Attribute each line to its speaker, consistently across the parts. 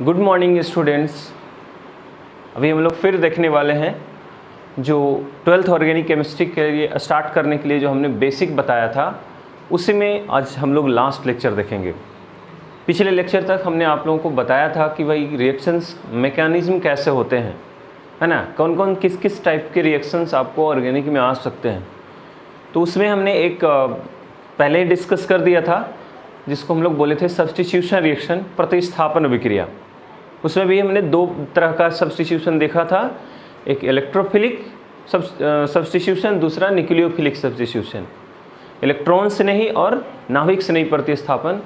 Speaker 1: Good morning students. अभी हम लोग फिर देखने वाले हैं जो 12th ऑर्गेनिक केमिस्ट्री के लिए स्टार्ट करने के लिए जो हमने बेसिक बताया था, उसी में आज हम लोग लास्ट लेक्चर देखेंगे। पिछले लेक्चर तक हमने आप लोगों को बताया था कि भाई रिएक्शंस मैकेनिज्म कैसे होते हैं, है ना, कौन कौन किस किस टाइप के रिएक्शंस आपको ऑर्गेनिक में आ सकते हैं। तो उसमें हमने एक पहले डिस्कस कर दिया था जिसको हम लोग बोले थे सब्स्टिट्यूशन रिएक्शन, प्रतिस्थापन अभिक्रिया। उसमें भी हमने दो तरह का सब्स्टिट्यूशन देखा था, एक इलेक्ट्रोफिलिक सब्स्टिट्यूशन, दूसरा न्यूक्लियोफिलिक सब्स्टिट्यूशन। इलेक्ट्रॉन से नहीं और नाभिक से नहीं प्रतिस्थापन।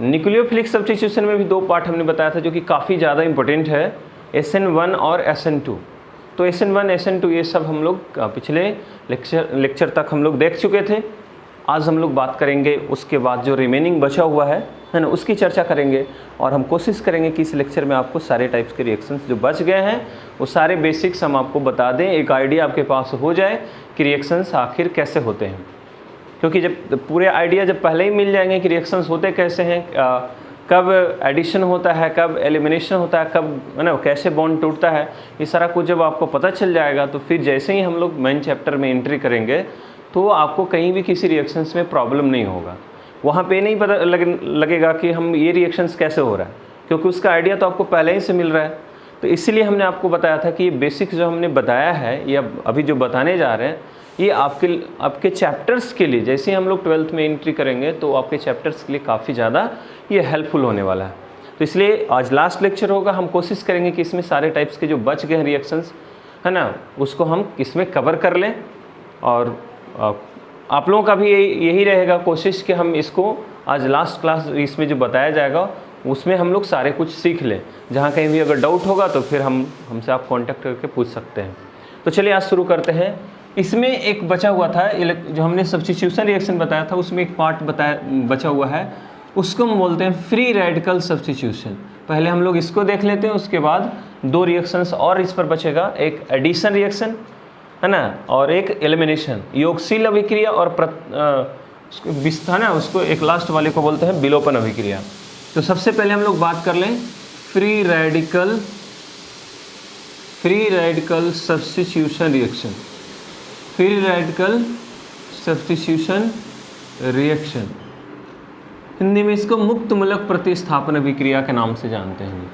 Speaker 1: न्यूक्लियोफिलिक सब्स्टिट्यूशन में भी दो पार्ट हमने बताया था जो कि काफ़ी ज़्यादा इंपॉर्टेंट है, SN1 और SN2। तो SN1 SN2 ये सब हम लोग पिछले लेक्चर तक हम लोग देख चुके थे। आज हम लोग बात करेंगे उसके बाद जो रिमेनिंग बचा हुआ है ना, उसकी चर्चा करेंगे और हम कोशिश करेंगे कि इस लेक्चर में आपको सारे टाइप्स के रिएक्शंस जो बच गए हैं वो सारे बेसिक्स हम आपको बता दें, एक आइडिया आपके पास हो जाए कि रिएक्शंस आखिर कैसे होते हैं। क्योंकि जब पूरे आइडिया जब पहले ही मिल जाएंगे कि रिएक्शंस होते कैसे हैं, कब एडिशन होता है, कब एलिमिनेशन होता है, कब है ना कैसे बॉन्ड टूटता है, ये सारा कुछ जब आपको पता चल जाएगा तो फिर जैसे ही हम लोग मेन चैप्टर में एंट्री करेंगे तो आपको कहीं भी किसी रिएक्शंस में प्रॉब्लम नहीं होगा। वहाँ पे नहीं पता लगेगा कि हम ये रिएक्शंस कैसे हो रहा है, क्योंकि उसका आइडिया तो आपको पहले ही से मिल रहा है। तो इसीलिए हमने आपको बताया था कि ये बेसिक्स जो हमने बताया है या अभी जो बताने जा रहे हैं ये आपके चैप्टर्स के लिए, जैसे ही हम लोग 12th में एंट्री करेंगे तो आपके चैप्टर्स के लिए काफ़ी ज़्यादा ये हेल्पफुल होने वाला है। तो इसलिए आज लास्ट लेक्चर होगा, हम कोशिश करेंगे कि इसमें सारे टाइप्स के जो बच गए हैं रिएक्शंस, है ना, उसको हम इसमें कवर कर लें। और आप लोगों का भी यही रहेगा कोशिश कि हम इसको आज लास्ट क्लास इसमें जो बताया जाएगा उसमें हम लोग सारे कुछ सीख लें। जहाँ कहीं भी अगर डाउट होगा तो फिर हमसे आप कांटेक्ट करके पूछ सकते हैं। तो चलिए आज शुरू करते हैं। इसमें एक बचा हुआ था जो हमने सब्स्टिट्यूशन रिएक्शन बताया था, उसमें एक पार्ट बचा हुआ है, उसको हम बोलते हैं फ्री रेडिकल सब्स्टिट्यूशन। पहले हम लोग इसको देख लेते हैं, उसके बाद दो रिएक्शंस और इस पर बचेगा, एक एडिशन रिएक्शन है ना और एक एलिमिनेशन, योगशील अभिक्रिया और है ना, उसको एक लास्ट वाले को बोलते हैं विलोपन अभिक्रिया। तो सबसे पहले हम लोग बात कर लें free radical substitution reaction. Free radical substitution reaction, Hindi में इसको मुक्त मूलक प्रतिस्थापन अभिक्रिया के नाम से जानते हैं।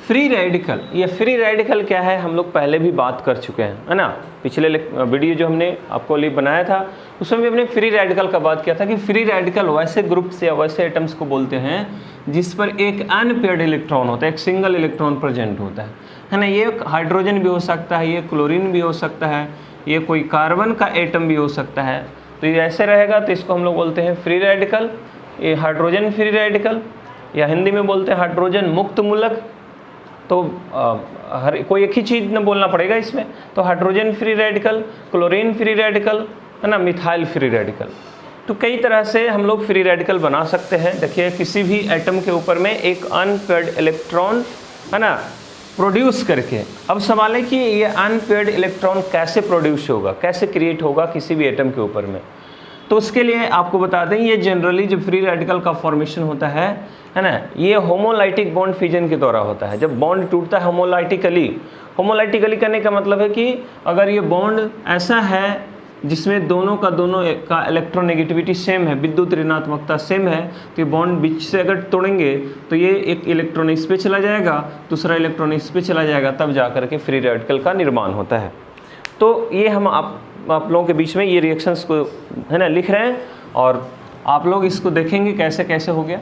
Speaker 1: फ्री रेडिकल, ये फ्री रेडिकल क्या है हम लोग पहले भी बात कर चुके हैं, है ना। पिछले वीडियो जो हमने आपको लिए बनाया था उसमें भी हमने फ्री रेडिकल का बात किया था कि फ्री रेडिकल वैसे ग्रुप्स या वैसे एटम्स को बोलते हैं जिस पर एक अनपेयर्ड इलेक्ट्रॉन होता है, एक सिंगल इलेक्ट्रॉन प्रेजेंट होता है ना। ये हाइड्रोजन भी हो सकता है, ये क्लोरीन भी हो सकता है, ये कोई कार्बन का एटम भी हो सकता है। तो ये ऐसे रहेगा तो इसको हम लोग बोलते हैं फ्री रेडिकल। ये हाइड्रोजन फ्री रेडिकल या हिंदी में बोलते हैं हाइड्रोजन मुक्त मूलक। तो हर कोई एक ही चीज़ न बोलना पड़ेगा इसमें। तो hydrogen free radical, chlorine free radical, है ना, मिथाइल फ्री रेडिकल। तो कई तरह से हम लोग फ्री रेडिकल बना सकते हैं। देखिए किसी भी एटम के ऊपर में एक अनपेयर्ड इलेक्ट्रॉन, है ना, प्रोड्यूस करके। अब सवाल है कि ये अनपेयर्ड इलेक्ट्रॉन कैसे प्रोड्यूस होगा, कैसे क्रिएट होगा किसी भी एटम के ऊपर में। तो उसके लिए आपको बता दें ये जनरली जो फ्री रेडिकल का फॉर्मेशन होता है ना, ये होमोलाइटिक बॉन्ड फिजन के द्वारा होता है। जब बॉन्ड टूटता है होमोलाइटिकली करने का मतलब है कि अगर ये बॉन्ड ऐसा है जिसमें दोनों का इलेक्ट्रोनेगेटिविटी सेम है, विद्युत ऋणात्मकता सेम है, तो ये बॉन्ड बीच से अगर तोड़ेंगे तो ये एक इलेक्ट्रॉन इस पे चला जाएगा, दूसरा इलेक्ट्रॉन इस पे चला जाएगा, तब जा करके फ्री रेडिकल का निर्माण होता है। तो ये हम आप लोगों के बीच में ये रिएक्शंस को, है ना, लिख रहे हैं और आप लोग इसको देखेंगे कैसे कैसे हो गया।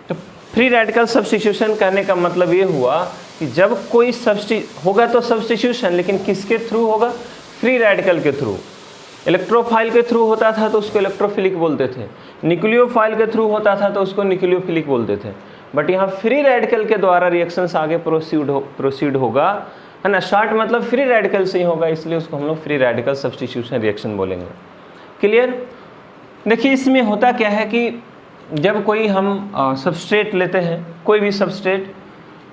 Speaker 1: तो फ्री रेडिकल सब्स्टिट्यूशन करने का मतलब ये हुआ कि जब कोई होगा तो सब्स्टिट्यूशन, लेकिन किसके थ्रू होगा, फ्री रेडिकल के थ्रू। इलेक्ट्रोफाइल के थ्रू होता था तो उसको इलेक्ट्रोफिलिक बोलते थे, न्यूक्लियोफाइल के थ्रू होता था तो उसको न्यूक्लियोफिलिक बोलते थे। बट यहाँ फ्री रेडिकल के द्वारा रिएक्शंस आगे प्रोसीड होगा, है ना। शॉर्ट मतलब फ्री रेडिकल से ही होगा, इसलिए उसको हम लोग फ्री रेडिकल सब्स्टिट्यूशन रिएक्शन बोलेंगे। क्लियर। देखिए इसमें होता क्या है कि जब कोई हम सबस्ट्रेट लेते हैं, कोई भी सबस्ट्रेट,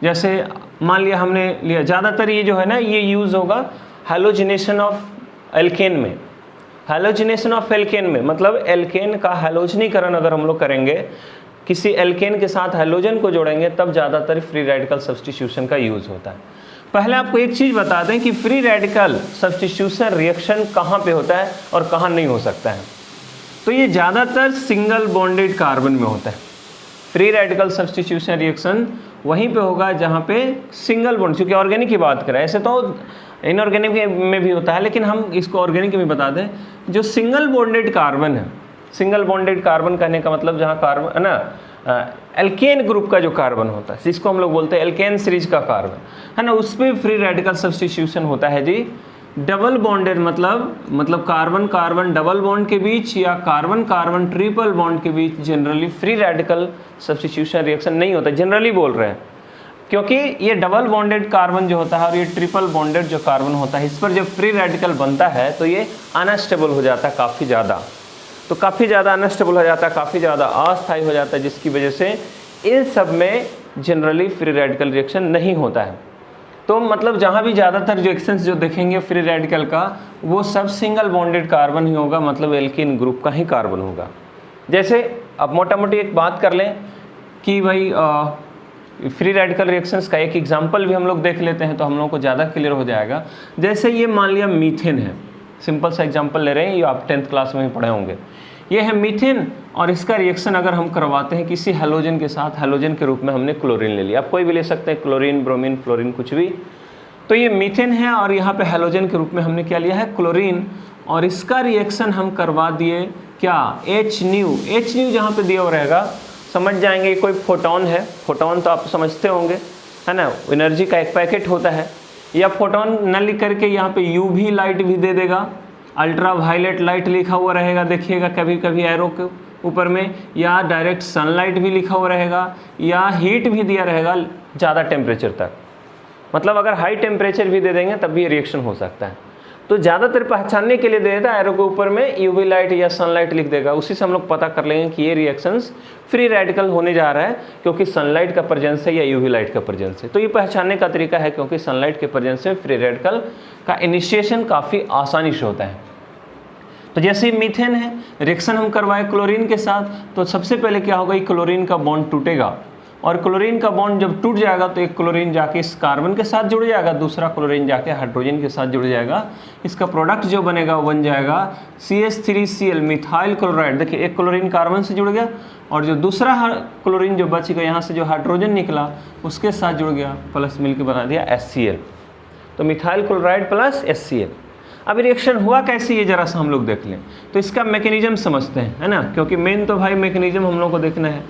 Speaker 1: जैसे मान लिया हमने लिया, ज़्यादातर ये जो है ना ये यूज़ होगा हैलोजिनेशन ऑफ एल्केन में। हैलोजिनेशन ऑफ एल्केन में मतलब एल्केन का हैलोजनीकरण अगर हम लोग करेंगे किसी एल्केन के साथ हैलोजन को जोड़ेंगे तब ज़्यादातर फ्री रेडिकल सब्स्टिट्यूशन का यूज़ होता है। पहले आपको एक चीज़ बता दें कि फ्री रेडिकल सब्स्टिट्यूशन रिएक्शन कहाँ पे होता है और कहाँ नहीं हो सकता है। तो ये ज़्यादातर सिंगल बॉन्डेड कार्बन में होता है। फ्री रेडिकल सब्स्टिट्यूशन रिएक्शन वहीं पे होगा जहाँ पे सिंगल बॉन्ड, क्योंकि ऑर्गेनिक की बात करें, ऐसे तो इनऑर्गेनिक में भी होता है, लेकिन हम इसको ऑर्गेनिक में बता दें। जो सिंगल बॉन्डेड कार्बन है, सिंगल बॉन्डेड कार्बन कहने का मतलब जहाँ कार्बन है ना, एल्केन ग्रुप का जो कार्बन होता है जिसको हम लोग बोलते हैं एल्केन सीरीज का कार्बन है ना, उस पर फ्री रेडिकल सब्स्टिट्यूशन होता है जी। डबल बॉन्डेड मतलब कार्बन कार्बन डबल बॉन्ड के बीच या कार्बन कार्बन ट्रिपल बॉन्ड के बीच generally free radical substitution reaction नहीं होता, जनरली बोल रहे हैं, क्योंकि ये डबल बॉन्डेड कार्बन जो होता है और ये ट्रिपल बॉन्डेड जो कार्बन होता है, इस पर जब फ्री रेडिकल बनता है तो ये अनस्टेबल हो जाता है काफ़ी ज़्यादा, तो काफ़ी ज़्यादा अनस्टेबल हो जाता है, काफ़ी ज़्यादा अस्थायी हो जाता है, जिसकी वजह से इन सब में जनरली फ्री रेडिकल रिएक्शन नहीं होता है। तो मतलब जहाँ भी ज़्यादातर रिएक्शंस जो देखेंगे फ्री रेडिकल का, वो सब सिंगल बॉन्डेड कार्बन ही होगा, मतलब एल्कीन ग्रुप का ही कार्बन होगा। जैसे अब मोटा मोटी एक बात कर लें कि भाई फ्री रेडिकल रिएक्शंस का एक एग्जांपल भी हम लोग देख लेते हैं तो हम लोगों को ज़्यादा क्लियर हो जाएगा। जैसे ये मान लिया मीथेन है, सिंपल सा एग्जांपल ले रहे हैं, ये आप 10th क्लास में ही पढ़े होंगे। ये है मीथेन और इसका रिएक्शन अगर हम करवाते हैं किसी हैलोजन के साथ, हैलोजन के रूप में हमने क्लोरीन ले लिया, आप कोई भी ले सकते हैं, क्लोरीन, ब्रोमीन, फ्लोरीन, कुछ भी। तो ये मीथेन है और यहाँ पे हैलोजन के रूप में हमने क्या लिया है, क्लोरीन, और इसका रिएक्शन हम करवा दिए क्या, H जहाँ पे दिया हुआ रहेगा समझ जाएंगे, कोई फोटोन है, फोटोन तो आप समझते होंगे है ना, एनर्जी का एक पैकेट होता है, या फोटोन न लिख करके यहाँ पे UV लाइट भी दे देगा, अल्ट्रा वायलेट लाइट लिखा हुआ रहेगा, देखिएगा कभी कभी एरो के ऊपर में, या डायरेक्ट सनलाइट भी लिखा हुआ रहेगा, या हीट भी दिया रहेगा ज़्यादा टेम्परेचर तक, मतलब अगर हाई टेम्परेचर भी दे देंगे तब भी रिएक्शन हो सकता है। तो ज़्यादातर पहचानने के लिए दे देता है, एरो के ऊपर में UV लाइट या सनलाइट लिख देगा, उसी से हम लोग पता कर लेंगे कि ये रिएक्शंस फ्री रेडिकल होने जा रहा है क्योंकि सनलाइट का प्रेजेंस है या UV लाइट का प्रेजेंस है। तो ये पहचानने का तरीका है, क्योंकि सनलाइट के प्रेजेंस में फ्री रेडिकल का इनिशिएशन काफ़ी आसानी से होता है। तो जैसे मीथेन है, रिएक्शन हम करवाए क्लोरीन के साथ, तो सबसे पहले क्या होगा, क्लोरीन का बॉन्ड टूटेगा, और क्लोरीन का बॉन्ड जब टूट जाएगा तो एक क्लोरीन जाके इस कार्बन के साथ जुड़ जाएगा, दूसरा क्लोरीन जाके हाइड्रोजन के साथ जुड़ जाएगा, इसका प्रोडक्ट जो बनेगा वो बन जाएगा CH3Cl मिथाइल क्लोराइड। देखिए एक क्लोरीन कार्बन से जुड़ गया और जो दूसरा क्लोरीन जो बच गया यहाँ से जो हाइड्रोजन निकला उसके साथ जुड़ गया, प्लस मिलकर बना दिया HCl, तो मिथाइल क्लोराइड प्लस HCl। अब रिएक्शन हुआ कैसे ये जरा सा हम लोग देख लें, तो इसका मैकेनिज्म समझते हैं, है ना, क्योंकि मेन तो भाई मैकेनिज्म हम लोग को देखना है,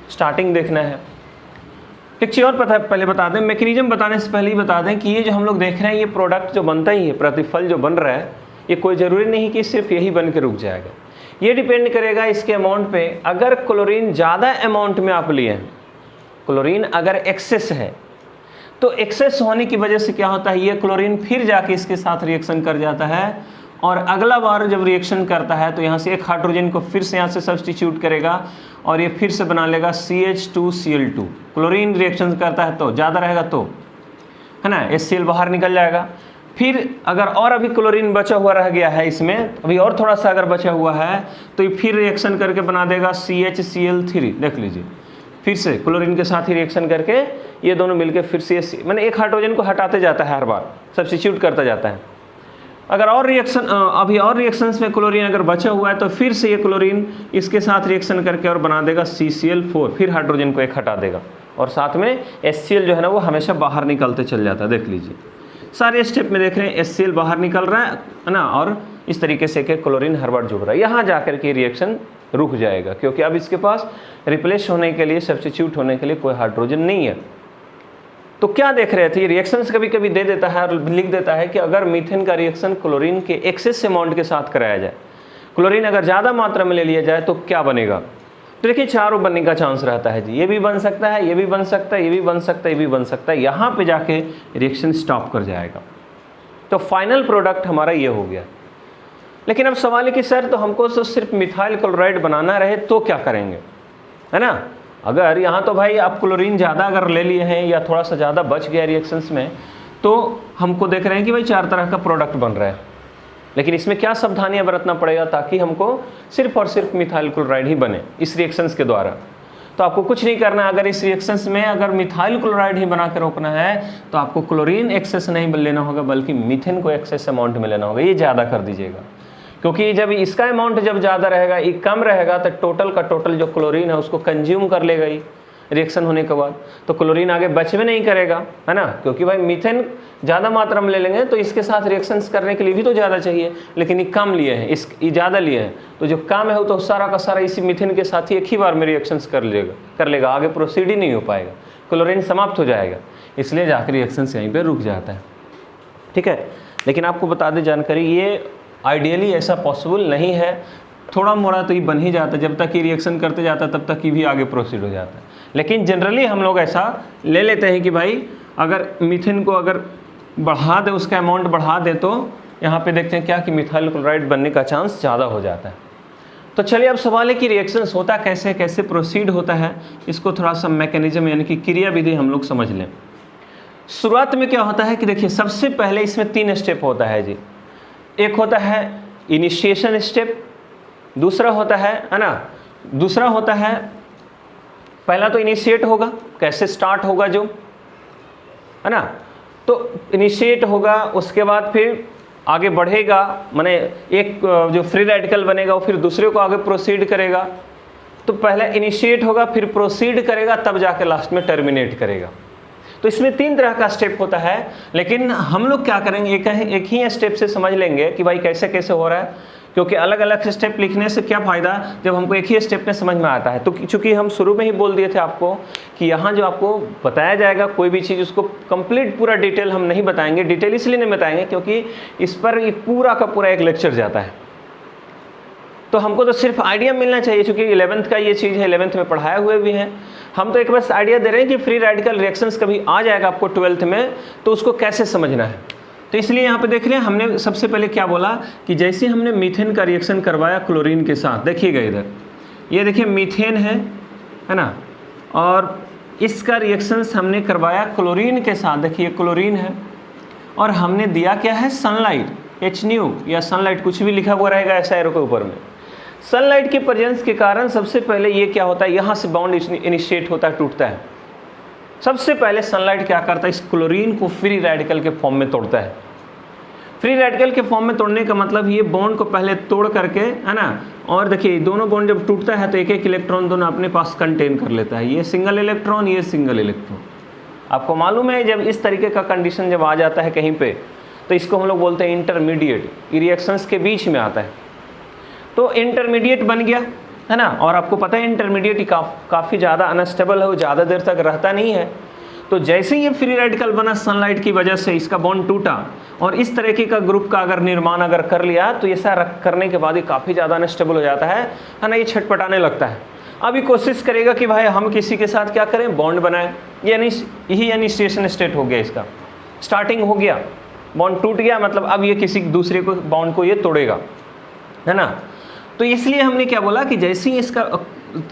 Speaker 1: स्टार्टिंग देखना है। एक चीज़ और पहले बता दें, मैकेनिज्म बताने से पहले ही बता दें कि ये जो हम लोग देख रहे हैं ये प्रोडक्ट जो बनता ही है, प्रतिफल जो बन रहा है, ये कोई ज़रूरी नहीं कि सिर्फ यही बन के रुक जाएगा, ये डिपेंड करेगा इसके अमाउंट पे। अगर क्लोरीन ज़्यादा अमाउंट में आप लिए हैं, क्लोरीन अगर एक्सेस है, तो एक्सेस होने की वजह से क्या होता है, ये क्लोरीन फिर जाके इसके साथ रिएक्शन कर जाता है, और अगला बार जब रिएक्शन करता है तो यहाँ से एक हाइड्रोजन को फिर से यहाँ से सब्स्टिट्यूट करेगा और ये फिर से बना लेगा CH2Cl2। क्लोरीन रिएक्शन करता है तो ज़्यादा रहेगा तो, है ना, HCl बाहर निकल जाएगा। फिर अगर और अभी क्लोरीन बचा हुआ रह गया है इसमें, अभी और थोड़ा सा अगर बचा हुआ है तो ये फिर रिएक्शन करके बना देगा CHCl3। देख लीजिए, फिर से क्लोरीन के साथ ही रिएक्शन करके ये दोनों मिलकर फिर से मैंने एक हाइड्रोजन को हटाते जाता है, हर बार सब्स्टिट्यूट करता जाता है। अगर और रिएक्शन अभी और रिएक्शंस में क्लोरीन अगर बचा हुआ है तो फिर से ये क्लोरीन इसके साथ रिएक्शन करके और बना देगा CCl4, फिर हाइड्रोजन को एक हटा देगा, और साथ में HCl जो है ना वो हमेशा बाहर निकलते चल जाता है। देख लीजिए सारे स्टेप में देख रहे हैं HCl बाहर निकल रहा है ना, और इस तरीके से कि क्लोरीन हर बार जुड़ रहा है। यहाँ जाकर के रिएक्शन रुक जाएगा क्योंकि अब इसके पास रिप्लेस होने के लिए, सब्स्टिट्यूट होने के लिए कोई हाइड्रोजन नहीं है। तो क्या देख रहे थे, रिएक्शंस कभी कभी दे देता है और लिख देता है कि अगर मीथेन का रिएक्शन क्लोरीन के एक्सेस अमाउंट के साथ कराया जाए, क्लोरीन अगर ज़्यादा मात्रा में ले लिया जाए तो क्या बनेगा। तो देखिए चारों बनने का चांस रहता है जी, ये भी बन सकता है, ये भी बन सकता है, ये भी बन सकता है, ये भी बन सकता है, यहाँ पे जाके रिएक्शन स्टॉप कर जाएगा। तो फाइनल प्रोडक्ट हमारा ये हो गया। लेकिन अब सवाल है कि सर तो हमको तो सिर्फ मिथाइल क्लोराइड बनाना रहे तो क्या करेंगे, है ना। अगर यहाँ तो भाई आप क्लोरीन ज़्यादा अगर ले लिए हैं या थोड़ा सा ज़्यादा बच गया रिएक्शंस में, तो हमको देख रहे हैं कि भाई 4 तरह का प्रोडक्ट बन रहा है। लेकिन इसमें क्या सावधानियां बरतना पड़ेगा ताकि हमको सिर्फ और सिर्फ मिथाइल क्लोराइड ही बने इस रिएक्शंस के द्वारा। तो आपको कुछ नहीं करना। अगर इस रिएक्शंस में अगर मिथाइल क्लोराइड ही बना कर रोकना है तो आपको क्लोरीन एक्सेस नहीं लेना होगा, बल्कि मीथेन को एक्सेस अमाउंट में लेना होगा। ये ज़्यादा कर दीजिएगा, क्योंकि जब इसका अमाउंट जब ज़्यादा रहेगा, ये कम रहेगा, तो टोटल का टोटल जो क्लोरीन है उसको कंज्यूम कर लेगा ही रिएक्शन होने के बाद, तो क्लोरीन आगे बचवे नहीं करेगा, है ना। क्योंकि भाई मीथेन ज़्यादा मात्रा में ले लेंगे तो इसके साथ रिएक्शंस करने के लिए भी तो ज़्यादा चाहिए, लेकिन ये कम लिए हैं, ये ज़्यादा लिए हैं, तो जो कम है वो तो सारा का सारा इसी मीथेन के साथ ही एक ही बार में रिएक्शंस कर लेगा, आगे प्रोसीड ही नहीं हो पाएगा, क्लोरीन समाप्त हो जाएगा, इसलिए जाकर रिएक्शंस यहीं पर रुक जाता है। ठीक है, लेकिन आपको बता दें जानकारी, ये आइडियली ऐसा पॉसिबल नहीं है, थोड़ा मोड़ा तो ये बन ही जाता है, जब तक ये रिएक्शन करते जाता है तब तक ये भी आगे प्रोसीड हो जाता है। लेकिन जनरली हम लोग ऐसा ले लेते हैं कि भाई अगर मीथेन को अगर बढ़ा दे, उसका अमाउंट बढ़ा दे, तो यहाँ पे देखते हैं क्या कि मिथाइल क्लोराइड बनने का चांस ज़्यादा हो जाता है। तो चलिए अब सवाल है कि रिएक्शंस होता कैसे, कैसे प्रोसीड होता है, इसको थोड़ा सा मैकेनिज्म यानी कि क्रिया विधि हम लोग समझ लें। शुरुआत में क्या होता है कि देखिए, सबसे पहले इसमें 3 स्टेप होता है जी। एक होता है इनिशिएशन स्टेप, दूसरा होता है ना, दूसरा होता है, पहला तो इनिशिएट होगा, कैसे स्टार्ट होगा जो, है ना, तो इनिशिएट होगा, उसके बाद फिर आगे बढ़ेगा, माने एक जो फ्री रेडिकल बनेगा वो फिर दूसरे को आगे प्रोसीड करेगा। तो पहले इनिशिएट होगा, फिर प्रोसीड करेगा, तब जाके लास्ट में टर्मिनेट करेगा। तो इसमें 3 तरह का स्टेप होता है, लेकिन हम लोग क्या करेंगे, एक ही स्टेप से समझ लेंगे कि भाई कैसे कैसे हो रहा है, क्योंकि अलग अलग स्टेप लिखने से क्या फ़ायदा जब हमको एक ही स्टेप में समझ में आता है। तो चूँकि हम शुरू में ही बोल दिए थे आपको कि यहाँ जो आपको बताया जाएगा कोई भी चीज़, उसको कंप्लीट पूरा डिटेल हम नहीं बताएंगे। डिटेल इसलिए नहीं बताएंगे क्योंकि इस पर ये पूरा का पूरा एक लेक्चर जाता है, तो हमको तो सिर्फ आइडिया मिलना चाहिए, क्योंकि 11th का ये चीज़ है, 11th में पढ़ाए हुए भी हैं। हम तो एक बस आइडिया दे रहे हैं कि फ्री रेडिकल रिएक्शंस कभी आ जाएगा आपको 12th में, तो उसको कैसे समझना है। तो इसलिए यहाँ पे देख रहे हैं, हमने सबसे पहले क्या बोला कि जैसे हमने मीथेन का रिएक्शन करवाया क्लोरीन के साथ, देखिएगा इधर, ये देखिए मीथेन है ना, और इसका रिएक्शंस हमने करवाया क्लोरीन के साथ, देखिए क्लोरीन है, और हमने दिया क्या है, सनलाइट, HNu या सनलाइट, कुछ भी लिखा हुआ रहेगा ऐसा एरो के ऊपर में। सनलाइट के प्रेजेंस के कारण सबसे पहले ये क्या होता है, यहाँ से बॉन्ड इनिशिएट होता है, टूटता है। सबसे पहले सनलाइट क्या करता है, इस क्लोरीन को फ्री रेडिकल के फॉर्म में तोड़ता है। फ्री रेडिकल के फॉर्म में तोड़ने का मतलब ये बॉन्ड को पहले तोड़ करके, है ना, और देखिए दोनों बॉन्ड जब टूटता है तो एक एक इलेक्ट्रॉन दोनों अपने पास कंटेन कर लेता है, ये सिंगल इलेक्ट्रॉन, ये सिंगल इलेक्ट्रॉन। आपको मालूम है जब इस तरीके का कंडीशन जब आ जाता है कहीं पे, तो इसको हम लोग बोलते हैं इंटरमीडिएट, रिएक्शंस के बीच में आता है, तो इंटरमीडिएट बन गया, है ना। और आपको पता है इंटरमीडिएट काफ़ी ज़्यादा अनस्टेबल है, वो ज़्यादा देर तक रहता नहीं है। तो जैसे ही ये फ्री रेडिकल बना सनलाइट की वजह से, इसका बॉन्ड टूटा और इस तरीके का ग्रुप का अगर निर्माण अगर कर लिया, तो ऐसा करने के बाद ये काफ़ी ज़्यादा अनस्टेबल हो जाता है ना, ये छटपटाने लगता है। अब ये कोशिश करेगा कि भाई हम किसी के साथ क्या करें, बॉन्ड बनाएं, यही इनिशिएशन स्टेट हो गया, इसका स्टार्टिंग हो गया, बॉन्ड टूट गया, मतलब अब ये किसी दूसरे को बॉन्ड को ये तोड़ेगा, है ना। तो इसलिए हमने क्या बोला कि जैसे ही इसका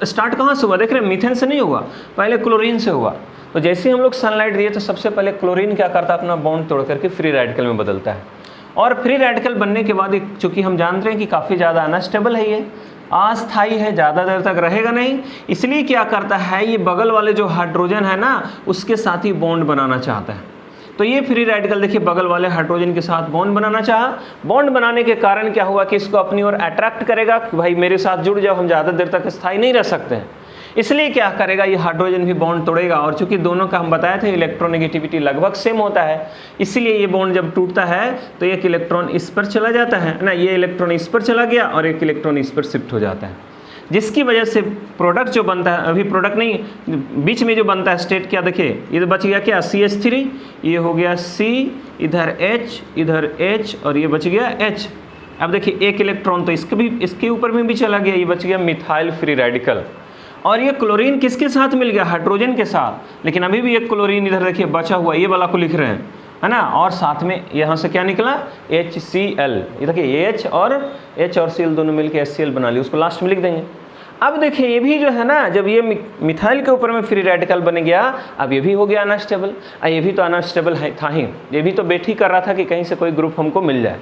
Speaker 1: स्टार्ट कहाँ से हुआ, देख रहे हैं, मीथेन से नहीं हुआ, पहले क्लोरीन से हुआ। तो जैसे ही हम लोग सनलाइट दिए तो सबसे पहले क्लोरीन क्या करता है, अपना बॉन्ड तोड़ करके फ्री रेडिकल में बदलता है, और फ्री रेडिकल बनने के बाद चूँकि हम जानते हैं कि काफ़ी ज़्यादा अनस्टेबल है, ये अस्थायी है, ज़्यादा देर तक रहेगा नहीं, इसलिए क्या करता है, ये बगल वाले जो हाइड्रोजन है ना, उसके साथ ही बॉन्ड बनाना चाहता है। तो ये फ्री रेडिकल देखिए बगल वाले हाइड्रोजन के साथ बॉन्ड बनाना चाहा, बॉन्ड बनाने के कारण क्या हुआ कि इसको अपनी ओर अट्रैक्ट करेगा कि भाई मेरे साथ जुड़ जाओ, हम ज़्यादा देर तक स्थायी नहीं रह सकते हैं। इसलिए क्या करेगा, ये हाइड्रोजन भी बॉन्ड तोड़ेगा, और चूंकि दोनों का हम बताए थे इलेक्ट्रोनेगेटिविटी लगभग सेम होता है, इसलिए ये बॉन्ड जब टूटता है तो एक इलेक्ट्रॉन इस पर चला जाता है ना, ये इलेक्ट्रॉन इस पर चला गया और एक इलेक्ट्रॉन इस पर शिफ्ट हो जाता है, जिसकी वजह से प्रोडक्ट जो बनता है, अभी प्रोडक्ट नहीं, बीच में जो बनता है स्टेट क्या, देखिए ये बच गया क्या, CH3, ये हो गया C, इधर H, इधर H, और ये बच गया H। अब देखिए एक इलेक्ट्रॉन तो इसके ऊपर में भी चला गया, ये बच गया मिथाइल फ्री रेडिकल। और ये क्लोरीन किसके साथ मिल गया, हाइड्रोजन के साथ, लेकिन अभी भी एक क्लोरीन इधर देखिए बचा हुआ, ये वाला को लिख रहे हैं, है ना, और साथ में यहाँ से क्या निकला, HCl, ये देखिए H और Cl दोनों मिलके HCl बना लिया, उसको लास्ट में लिख देंगे। अब देखिए ये भी जो है ना, जब ये मिथाइल के ऊपर में फ्री रेडिकल बन गया, अब ये भी हो गया अनस्टेबल, ये भी तो अनस्टेबल है था ही, ये भी तो वेट ही कर रहा था कि कहीं से कोई ग्रुप हमको मिल जाए।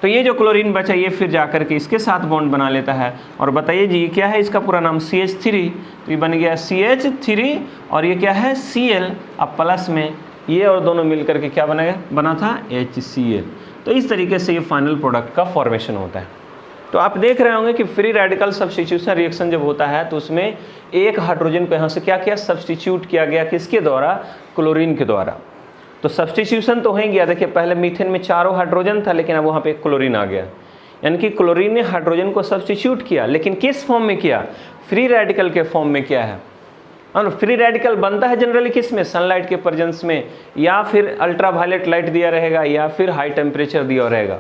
Speaker 1: तो ये जो क्लोरीन बचा ये फिर जाकर के इसके साथ बॉन्ड बना लेता है। और बताइए जी ये क्या है, इसका पूरा नाम CH3, तो ये बन गया CH3 और ये क्या है Cl। अब प्लस में ये और दोनों मिलकर के क्या बना था HCl। तो इस तरीके से ये फाइनल प्रोडक्ट का फॉर्मेशन होता है। तो आप देख रहे होंगे कि फ्री रेडिकल सब्स्टिट्यूशन रिएक्शन जब होता है तो उसमें एक हाइड्रोजन को यहाँ से क्या किया, सब्स्टिट्यूट किया गया, किसके द्वारा, क्लोरीन के द्वारा। तो सब्स्टिट्यूशन तो हो ही गया। देखिए पहले मीथेन में 4 हाइड्रोजन था, लेकिन अब वहाँ पे क्लोरीन आ गया, यानी कि क्लोरीन ने हाइड्रोजन को सब्स्टिट्यूट किया, लेकिन किस फॉर्म में किया, फ्री रेडिकल के फॉर्म में किया है। और फ्री रेडिकल बनता है जनरली किस में, सनलाइट के प्रेजेंस में, या फिर अल्ट्रावायलेट लाइट दिया रहेगा, या फिर हाई टेम्परेचर दिया रहेगा।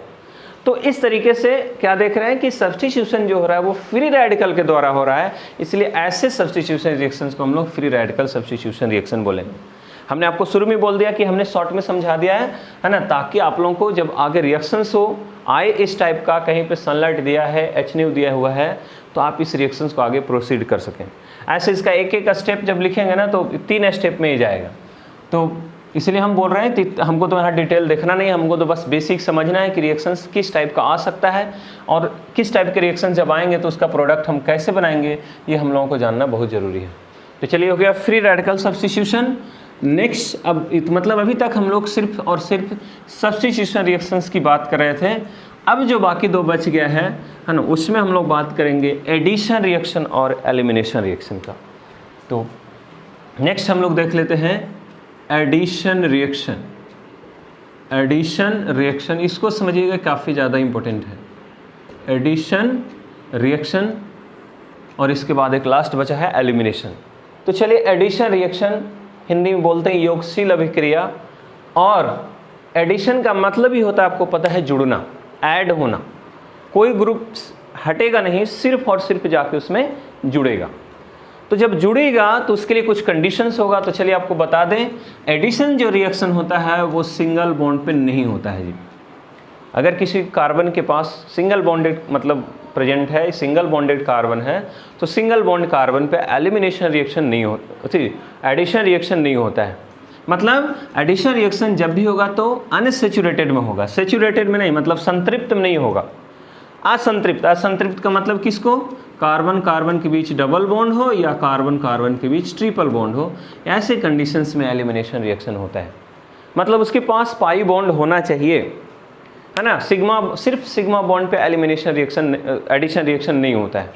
Speaker 1: तो इस तरीके से क्या देख रहे हैं कि सब्स्टिट्यूशन जो हो रहा है वो फ्री रेडिकल के द्वारा हो रहा है, इसलिए ऐसे सब्स्टिट्यूशन रिएक्शंस को हम लोग फ्री रेडिकल सब्स्टिट्यूशन रिएक्शन बोलेंगे। हमने आपको शुरू में बोल दिया कि हमने शॉर्ट में समझा दिया है ना, ताकि आप लोगों को जब आगे रिएक्शंस हो आए इस टाइप का, कहीं पे सनलाइट दिया है, HNO दिया हुआ है, तो आप इस रिएक्शंस को आगे प्रोसीड कर सकें। ऐसे इसका एक एक स्टेप जब लिखेंगे ना तो 3 स्टेप में ही जाएगा। तो इसलिए हम बोल रहे हैं कि हमको तो यहाँ डिटेल देखना नहीं, हमको तो बस बेसिक समझना है कि रिएक्शंस किस टाइप का आ सकता है और किस टाइप के रिएक्शन जब आएंगे तो उसका प्रोडक्ट हम कैसे बनाएंगे, ये हम लोगों को जानना बहुत ज़रूरी है। तो चलिए हो गया फ्री रेडिकल सब्स्टिट्यूशन। नेक्स्ट अब मतलब अभी तक हम लोग सिर्फ और सिर्फ सब्स्टिट्यूशन रिएक्शंस की बात कर रहे थे। अब जो बाकी 2 बच गया है ना, उसमें हम लोग बात करेंगे एडिशन रिएक्शन और एलिमिनेशन रिएक्शन का। तो नेक्स्ट हम लोग देख लेते हैं एडिशन रिएक्शन। एडिशन रिएक्शन इसको समझिएगा, काफ़ी ज़्यादा इम्पोर्टेंट है। एडिशन रिएक्शन और इसके बाद एक लास्ट बचा है एलिमिनेशन। तो चलिए एडिशन रिएक्शन हिंदी में बोलते हैं योगशील अभिक्रिया, और एडिशन का मतलब ही होता है आपको पता है जुड़ना, ऐड होना। कोई ग्रुप हटेगा नहीं, सिर्फ और सिर्फ जाके उसमें जुड़ेगा। तो जब जुड़ेगा तो उसके लिए कुछ कंडीशंस होगा। तो चलिए आपको बता दें, एडिशन जो रिएक्शन होता है वो सिंगल बॉन्ड पे नहीं होता है जी। अगर किसी कार्बन के पास सिंगल बॉन्डेड मतलब प्रेजेंट है, सिंगल बॉन्डेड कार्बन है, तो सिंगल बॉन्ड कार्बन पे एलिमिनेशन रिएक्शन नहीं होती, एडिशन रिएक्शन नहीं होता है। मतलब एडिशन रिएक्शन जब भी होगा तो अनसैचुरेटेड में होगा, सैचुरेटेड में नहीं, मतलब संतृप्त में नहीं होगा, असंतृप्त। असंतृप्त का मतलब किसको, कार्बन कार्बन के बीच डबल बॉन्ड हो या कार्बन कार्बन के बीच ट्रिपल बॉन्ड हो, ऐसे कंडीशंस में एलिमिनेशन रिएक्शन होता है। मतलब उसके पास पाई बॉन्ड होना चाहिए, है ना। सिग्मा, सिर्फ सिग्मा बॉन्ड पे एलिमिनेशन रिएक्शन, एडिशन रिएक्शन नहीं होता है।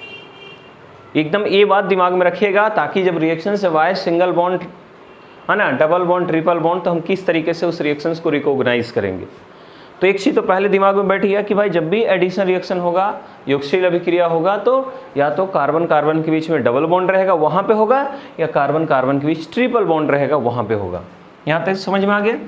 Speaker 1: एकदम ये बात दिमाग में रखिएगा, ताकि जब रिएक्शन से वाए सिंगल बॉन्ड, है ना, डबल बॉन्ड, ट्रिपल बॉन्ड, तो हम किस तरीके से उस रिएक्शंस को रिकॉग्नाइज करेंगे। तो एक चीज़ तो पहले दिमाग में बैठी है कि भाई जब भी एडिशन रिएक्शन होगा, योगशील अभिक्रिया होगा, तो या तो कार्बन कार्बन के बीच में डबल बॉन्ड रहेगा वहाँ पे होगा, या कार्बन कार्बन के बीच ट्रिपल बॉन्ड रहेगा वहाँ पे होगा। यहाँ तक समझ में आ गया।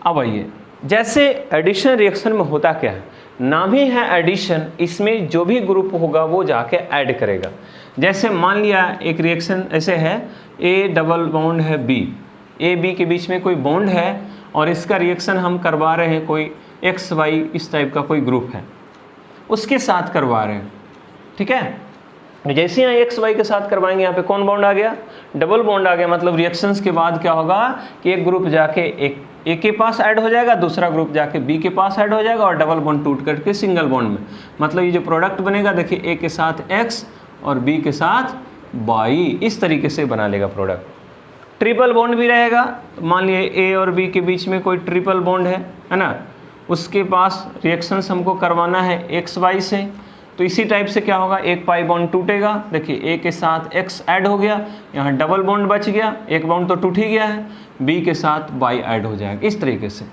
Speaker 1: अब आइए, जैसे एडिशन रिएक्शन में होता क्या है, नाम ही है एडिशन, इसमें जो भी ग्रुप होगा वो जाके ऐड करेगा। जैसे मान लिया एक रिएक्शन ऐसे है, ए डबल बॉन्ड है बी, ए बी के बीच में कोई बॉन्ड है और इसका रिएक्शन हम करवा रहे हैं, कोई एक्स वाई इस टाइप का कोई ग्रुप है उसके साथ करवा रहे हैं, ठीक है। जैसे यहाँ एक्स वाई के साथ करवाएंगे, यहाँ पे कौन बॉन्ड आ गया, डबल बॉन्ड आ गया। मतलब रिएक्शंस के बाद क्या होगा कि एक ग्रुप जाके ए के पास ऐड हो जाएगा, दूसरा ग्रुप जाके बी के पास ऐड हो जाएगा, और डबल बॉन्ड टूट करके सिंगल बॉन्ड में, मतलब ये जो प्रोडक्ट बनेगा, देखिए ए के साथ एक्स और बी के साथ वाई, इस तरीके से बना लेगा प्रोडक्ट। ट्रिपल बॉन्ड भी रहेगा, मान लिए ए और बी के बीच में कोई ट्रिपल बॉन्ड है ना, उसके पास रिएक्शंस हमको करवाना है एक्स वाई से, तो इसी टाइप से क्या होगा, एक पाई बॉन्ड टूटेगा, देखिए ए के साथ एक्स ऐड हो गया, यहाँ डबल बॉन्ड बच गया, एक बॉन्ड तो टूट ही गया है, बी के साथ वाई ऐड हो जाएगा, इस तरीके से।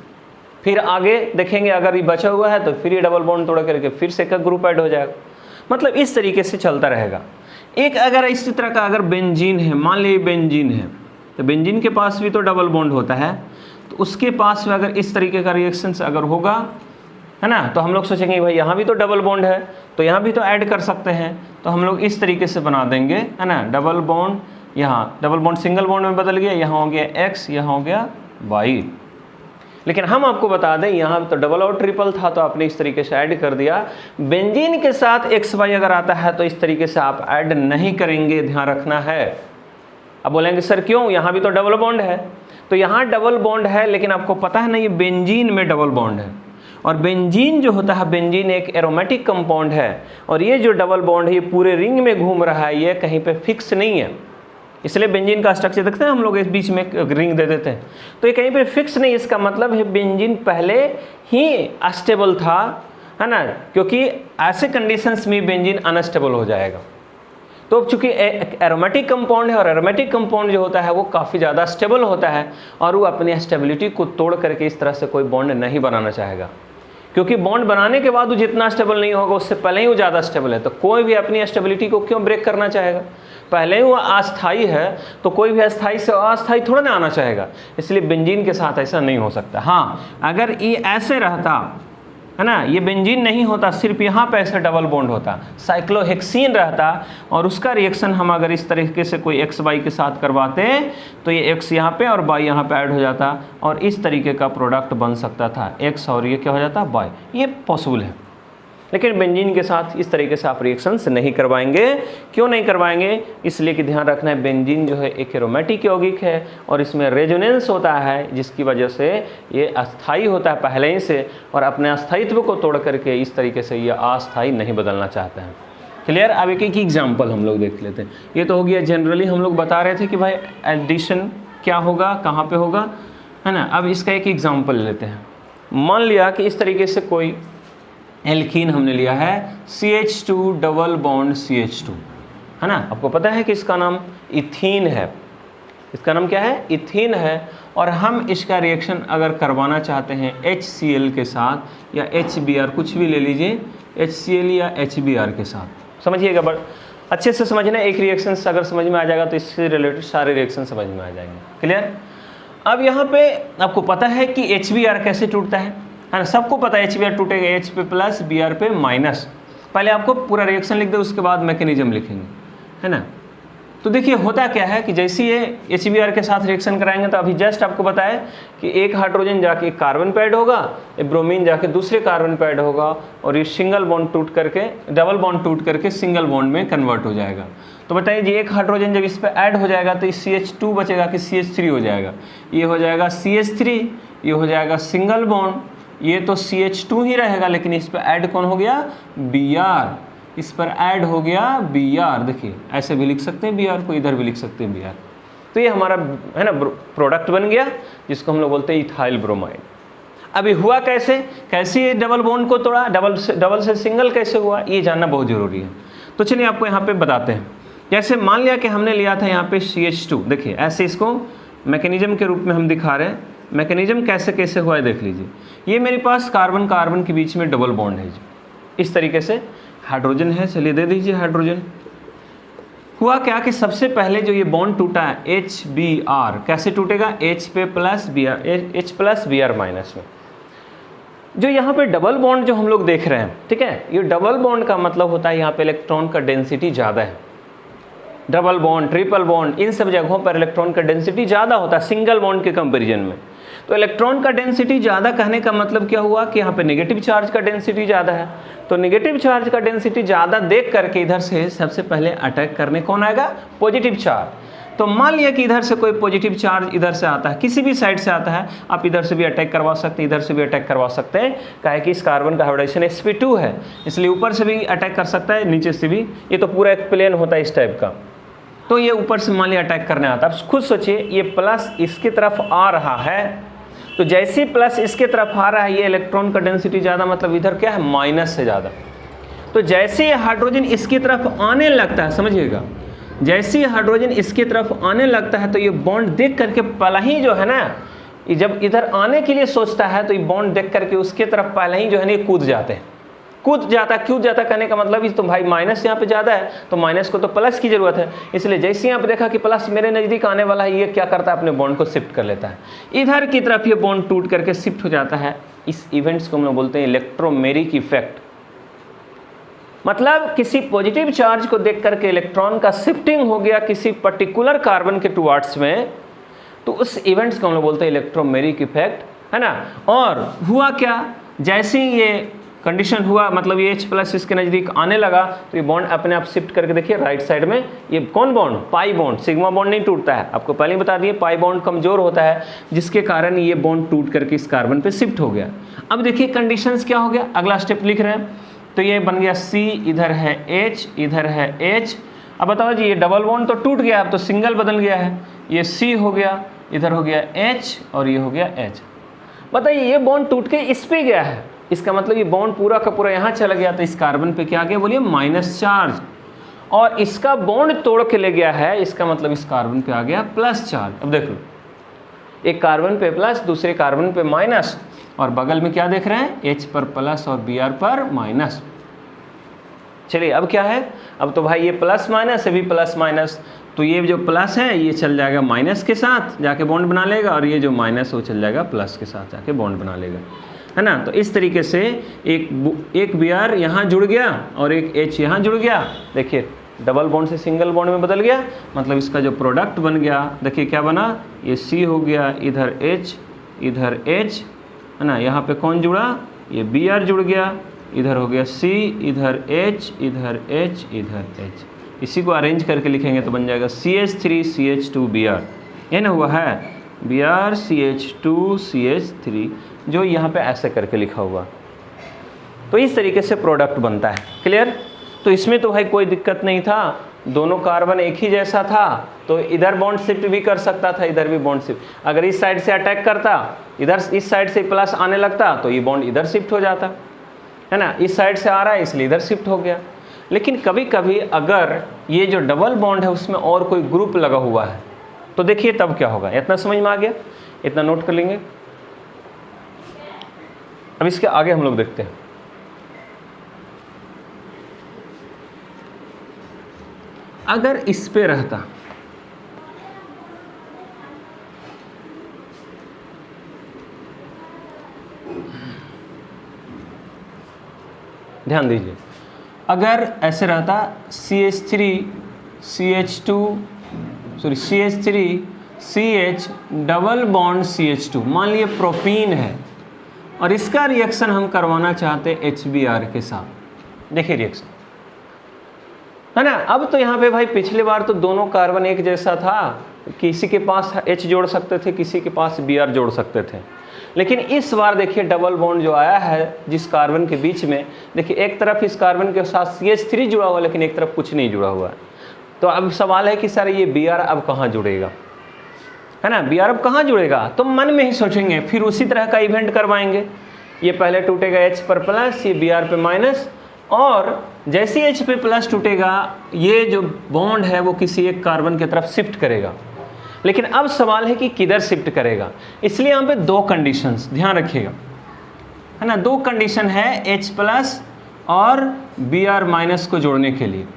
Speaker 1: फिर आगे देखेंगे अगर ये बचा हुआ है तो फिर ये डबल बॉन्ड तोड़ करके फिर से का ग्रुप ऐड हो जाएगा। मतलब इस तरीके से चलता रहेगा। एक अगर इसी तरह का अगर बेंजीन है, मान लीजिए बेंजीन है, तो बेंजीन के पास भी तो डबल बॉन्ड होता है, तो उसके पास में अगर इस तरीके का रिएक्शन अगर होगा, है ना, तो हम लोग सोचेंगे भाई यहाँ भी तो डबल बॉन्ड है, तो यहाँ भी तो ऐड कर सकते हैं, तो हम लोग इस तरीके से बना देंगे, है ना। डबल बॉन्ड, यहाँ डबल बॉन्ड सिंगल बॉन्ड में बदल गया, यहाँ हो गया एक्स, यहाँ हो गया वाई। लेकिन हम आपको बता दें यहाँ तो डबल और ट्रिपल था, तो आपने इस तरीके से ऐड कर दिया। बेंजीन के साथ एक्स वाई अगर आता है तो इस तरीके से आप ऐड नहीं करेंगे, ध्यान रखना है। अब बोलेंगे सर क्यों, यहाँ भी तो डबल बॉन्ड है। तो यहाँ डबल बॉन्ड है, लेकिन आपको पता है ना ये बेंजीन में डबल बॉन्ड है, और बेंजीन जो होता है, बेंजीन एक एरोमेटिक कंपाउंड है और ये जो डबल बॉन्ड है ये पूरे रिंग में घूम रहा है, ये कहीं पे फिक्स नहीं है। इसलिए बेंजीन का स्ट्रक्चर देखते हैं हम लोग, इस बीच में एक रिंग दे देते हैं, तो ये कहीं पे फिक्स नहीं। इसका मतलब है बेंजीन पहले ही अनस्टेबल था, है ना, क्योंकि ऐसे कंडीशंस में बेंजीन अनस्टेबल हो जाएगा। तो अब चूंकि एरोमेटिक कंपाउंड है और एरोमेटिक कंपाउंड जो होता है वो काफ़ी ज़्यादा स्टेबल होता है और वो अपनी स्टेबिलिटी को तोड़ करके इस तरह से कोई बॉन्ड नहीं बनाना चाहेगा, क्योंकि बॉन्ड बनाने के बाद वो जितना स्टेबल नहीं होगा उससे पहले ही वो ज़्यादा स्टेबल है। तो कोई भी अपनी स्टेबिलिटी को क्यों ब्रेक करना चाहेगा? पहले ही वो अस्थाई है तो कोई भी अस्थाई से अस्थाई थोड़ा ना आना चाहेगा। इसलिए बेंजीन के साथ ऐसा नहीं हो सकता। हाँ, अगर ये ऐसे रहता, है ना, ये बेंजीन नहीं होता, सिर्फ यहाँ पे ऐसा डबल बॉन्ड होता, साइक्लोहेक्सीन रहता और उसका रिएक्शन हम अगर इस तरीके से कोई एक्स वाई के साथ करवाते तो ये एक्स यहाँ पे और वाई यहाँ पे ऐड हो जाता और इस तरीके का प्रोडक्ट बन सकता था, एक्स और ये क्या हो जाता, वाई। ये पॉसिबल है, लेकिन बेंजीन के साथ इस तरीके से आप रिएक्शंस नहीं करवाएंगे। क्यों नहीं करवाएंगे? इसलिए कि ध्यान रखना है बेंजीन जो है एक एरोमेटिक यौगिक है और इसमें रेजोनेंस होता है, जिसकी वजह से ये अस्थाई होता है पहले ही से और अपने अस्थायित्व को तोड़ करके इस तरीके से ये अस्थाई नहीं बदलना चाहते हैं। क्लियर? अब एक एक एग्जाम्पल हम लोग देख लेते हैं। ये तो हो गया जनरली, हम लोग बता रहे थे कि भाई एडिशन क्या होगा, कहाँ पर होगा, है ना। अब इसका एक एग्जाम्पल लेते हैं। मान लिया कि इस तरीके से कोई एल्कीन हमने लिया है, CH2 डबल बॉन्ड CH2, है ना। आपको पता है कि इसका नाम इथीन है। इसका नाम क्या है? इथीन है। और हम इसका रिएक्शन अगर करवाना चाहते हैं HCl के साथ या HBr, कुछ भी ले लीजिए, HCl या HBr के साथ, समझिएगा, बट अच्छे से समझना। एक रिएक्शन अगर समझ में आ जाएगा तो इससे रिलेटेड सारे रिएक्शन समझ में आ जाएंगे। क्लियर? अब यहाँ पे आपको पता है कि HBr कैसे टूटता है ना, सबको पता है HBr टूटेगा H पे प्लस Br पे माइनस। पहले आपको पूरा रिएक्शन लिख दे, उसके बाद मैकेनिज्म लिखेंगे, है ना। तो देखिए होता क्या है कि जैसे ये HBr के साथ रिएक्शन कराएंगे तो अभी जस्ट आपको बताया कि एक हाइड्रोजन जाके एक कार्बन पे ऐड होगा, एक ब्रोमीन जाके दूसरे कार्बन पे ऐड होगा और ये सिंगल बॉन्ड टूट करके, डबल बॉन्ड टूट करके सिंगल बॉन्ड में कन्वर्ट हो जाएगा। तो बताइए जी, एक हाइड्रोजन जब इस पर ऐड हो जाएगा तो इस CH2 बचेगा कि CH3 हो जाएगा? ये हो जाएगा CH3, ये हो जाएगा सिंगल बॉन्ड, ये तो CH2 ही रहेगा, लेकिन इस पर ऐड कौन हो गया? Br। इस पर ऐड हो गया Br। देखिए ऐसे भी लिख सकते हैं Br को, इधर भी लिख सकते हैं Br। तो ये हमारा, है ना, प्रोडक्ट बन गया, जिसको हम लोग बोलते हैं इथाइल ब्रोमाइड। अभी हुआ कैसे? कैसे ये डबल बॉन्ड को तोड़ा, डबल से सिंगल कैसे हुआ, ये जानना बहुत ज़रूरी है। तो चलिए आपको यहाँ पे बताते हैं। जैसे मान लिया कि हमने लिया था यहाँ पे CH2, देखिए ऐसे इसको मैकेनिज्म के रूप में हम दिखा रहे हैं। मैकेनिज्म कैसे कैसे हुआ है देख लीजिए। ये मेरे पास कार्बन कार्बन के बीच में डबल बॉन्ड है जी, इस तरीके से हाइड्रोजन है, चलिए दे दीजिए हाइड्रोजन। हुआ क्या कि सबसे पहले जो ये बॉन्ड टूटा है HBr, कैसे टूटेगा? H पे plus Br, H plus Br minus में। जो यहाँ पे डबल बॉन्ड जो हम लोग देख रहे हैं, ठीक है, ये डबल बॉन्ड का मतलब होता है यहाँ पे इलेक्ट्रॉन का डेंसिटी ज़्यादा है। डबल बॉन्ड, ट्रिपल बॉन्ड, इन सब जगहों पर इलेक्ट्रॉन का डेंसिटी ज़्यादा होता है सिंगल बॉन्ड के कंपैरिजन में। तो इलेक्ट्रॉन का डेंसिटी ज़्यादा कहने का मतलब क्या हुआ कि यहाँ पे नेगेटिव चार्ज का डेंसिटी ज़्यादा है। तो नेगेटिव चार्ज का डेंसिटी ज़्यादा देख करके इधर से सबसे पहले अटैक करने कौन आएगा? Positive charge. तो मान लिया कि इधर से कोई पॉजिटिव चार्ज इधर से आता है, किसी भी साइड से आता है, आप इधर से भी अटैक करवा सकते हैं, इधर से भी अटैक करवा सकते हैं। काहे कि इस कार्बन का हाइब्रिडाइजेशन sp2 है, इसलिए ऊपर से भी अटैक कर सकता है, नीचे से भी। ये तो पूरा एक प्लेन होता है इस टाइप का, तो ये ऊपर से मान लिया अटैक करने आता है। अब खुद सोचिए, ये प्लस इसकी तरफ आ रहा है, तो जैसे ही प्लस इसके तरफ आ रहा है, ये इलेक्ट्रॉन का डेंसिटी ज़्यादा, मतलब इधर क्या है? माइनस से ज़्यादा। तो जैसे ही हाइड्रोजन इसकी तरफ आने लगता है, समझिएगा, जैसे ही हाइड्रोजन इसकी तरफ आने लगता है तो ये बॉन्ड देख करके पहला ही जो है ना, ये जब इधर आने के लिए सोचता है तो ये बॉन्ड देख करके उसके तरफ पहले ही जो है ना ये कूद जाते हैं। कूद जाता कहने का मतलब तो भाई माइनस यहाँ पे ज़्यादा है तो माइनस को तो प्लस की ज़रूरत है, इसलिए जैसे यहाँ पे देखा कि प्लस मेरे नज़दीक आने वाला है, ये क्या करता है? अपने बॉन्ड को शिफ्ट कर लेता है इधर की तरफ। ये बॉन्ड टूट करके शिफ्ट हो जाता है। इस इवेंट्स को हम लोग बोलते हैं इलेक्ट्रोमेरिक इफेक्ट। मतलब किसी पॉजिटिव चार्ज को देख करके इलेक्ट्रॉन का शिफ्टिंग हो गया किसी पर्टिकुलर कार्बन के टुवार्ड्स में, तो उस इवेंट्स को हम लोग बोलते हैं इलेक्ट्रोमेरिक इफेक्ट, है ना। और हुआ क्या? जैसे ही ये कंडीशन हुआ, मतलब ये H प्लस इसके नज़दीक आने लगा तो ये बॉन्ड अपने आप शिफ्ट करके देखिए राइट साइड में, ये कौन bond, pi bond, sigma bond नहीं टूटता है, आपको पहले ही बता दिए पाई बॉन्ड कमज़ोर होता है जिसके कारण ये बॉन्ड टूट करके इस कार्बन पे शिफ्ट हो गया। अब देखिए कंडीशंस क्या हो गया, अगला स्टेप लिख रहे हैं, तो ये बन गया C, इधर है H, इधर है H। अब बताओ जी ये डबल बॉन्ड तो टूट गया, अब तो सिंगल बदल गया है, ये C हो गया, इधर हो गया H और ये हो गया H। बताइए ये बॉन्ड टूट के इस पे गया है, इसका मतलब ये बॉन्ड पूरा का पूरा यहाँ चला गया, तो इस कार्बन पे क्या गया बोलिए माइनस चार्ज, और इसका बॉन्ड तोड़ के ले गया है, इसका मतलब इस कार्बन पे आ गया प्लस चार्ज। अब देख लो, एक कार्बन पे प्लस, दूसरे कार्बन पे माइनस, और बगल में क्या देख रहे हैं H पर प्लस और Br पर माइनस। चलिए अब क्या है, अब तो भाई ये प्लस माइनस है भी प्लस माइनस, तो ये जो प्लस है ये चल जाएगा माइनस के साथ जाके बॉन्ड बना लेगा, और ये जो माइनस वो चल जाएगा प्लस के साथ जाके बॉन्ड बना लेगा, है ना। तो इस तरीके से एक Br यहाँ जुड़ गया और एक H यहाँ जुड़ गया, देखिए डबल बॉन्ड से सिंगल बॉन्ड में बदल गया, मतलब इसका जो प्रोडक्ट बन गया देखिए क्या बना, ये C हो गया, इधर H, इधर H, है ना, यहाँ पे कौन जुड़ा, ये Br जुड़ गया, इधर हो गया C, इधर H, इधर H, इधर H। इसी को अरेंज करके लिखेंगे तो बन जाएगा CH3 CH2 Br, ये ना हुआ है Br CH2 CH3, जो यहाँ पे ऐसे करके लिखा हुआ। तो इस तरीके से प्रोडक्ट बनता है, क्लियर। तो इसमें तो भाई कोई दिक्कत नहीं था, दोनों कार्बन एक ही जैसा था, तो इधर बॉन्ड शिफ्ट भी कर सकता था, इधर भी बॉन्ड शिफ्ट, अगर इस साइड से अटैक करता, इधर इस साइड से प्लस आने लगता तो ये बॉन्ड इधर शिफ्ट हो जाता, है ना, इस साइड से आ रहा है इसलिए इधर शिफ्ट हो गया। लेकिन कभी कभी अगर ये जो डबल बॉन्ड है उसमें और कोई ग्रुप लगा हुआ है तो देखिए तब क्या होगा, इतना समझ में आ गया, इतना नोट कर लेंगे। अब इसके आगे हम लोग देखते हैं। अगर इस पे रहता, ध्यान दीजिए, अगर ऐसे रहता CH3 CH double bond CH2, मान लिए प्रोपीन है और इसका रिएक्शन हम करवाना चाहते HBr के साथ, देखिए रिएक्शन, है ना। अब तो यहाँ पे भाई पिछली बार तो दोनों कार्बन एक जैसा था, किसी के पास H जोड़ सकते थे, किसी के पास Br जोड़ सकते थे, लेकिन इस बार देखिए डबल बॉन्ड जो आया है जिस कार्बन के बीच में, देखिए एक तरफ इस कार्बन के साथ CH3 जुड़ा हुआ लेकिन एक तरफ कुछ नहीं जुड़ा हुआ है। तो अब सवाल है कि सर ये Br अब कहाँ जुड़ेगा, है ना, Br अब कहाँ जुड़ेगा, तो मन में ही सोचेंगे, फिर उसी तरह का इवेंट करवाएंगे, ये पहले टूटेगा H पर प्लस, ये Br पे माइनस, और जैसे H पे प्लस टूटेगा ये जो बॉन्ड है वो किसी एक कार्बन की तरफ शिफ्ट करेगा। लेकिन अब सवाल है कि किधर शिफ्ट करेगा, इसलिए यहाँ पे दो कंडीशंस ध्यान रखिएगा, है ना, दो कंडीशन है H प्लस और Br माइनस को जोड़ने के लिए।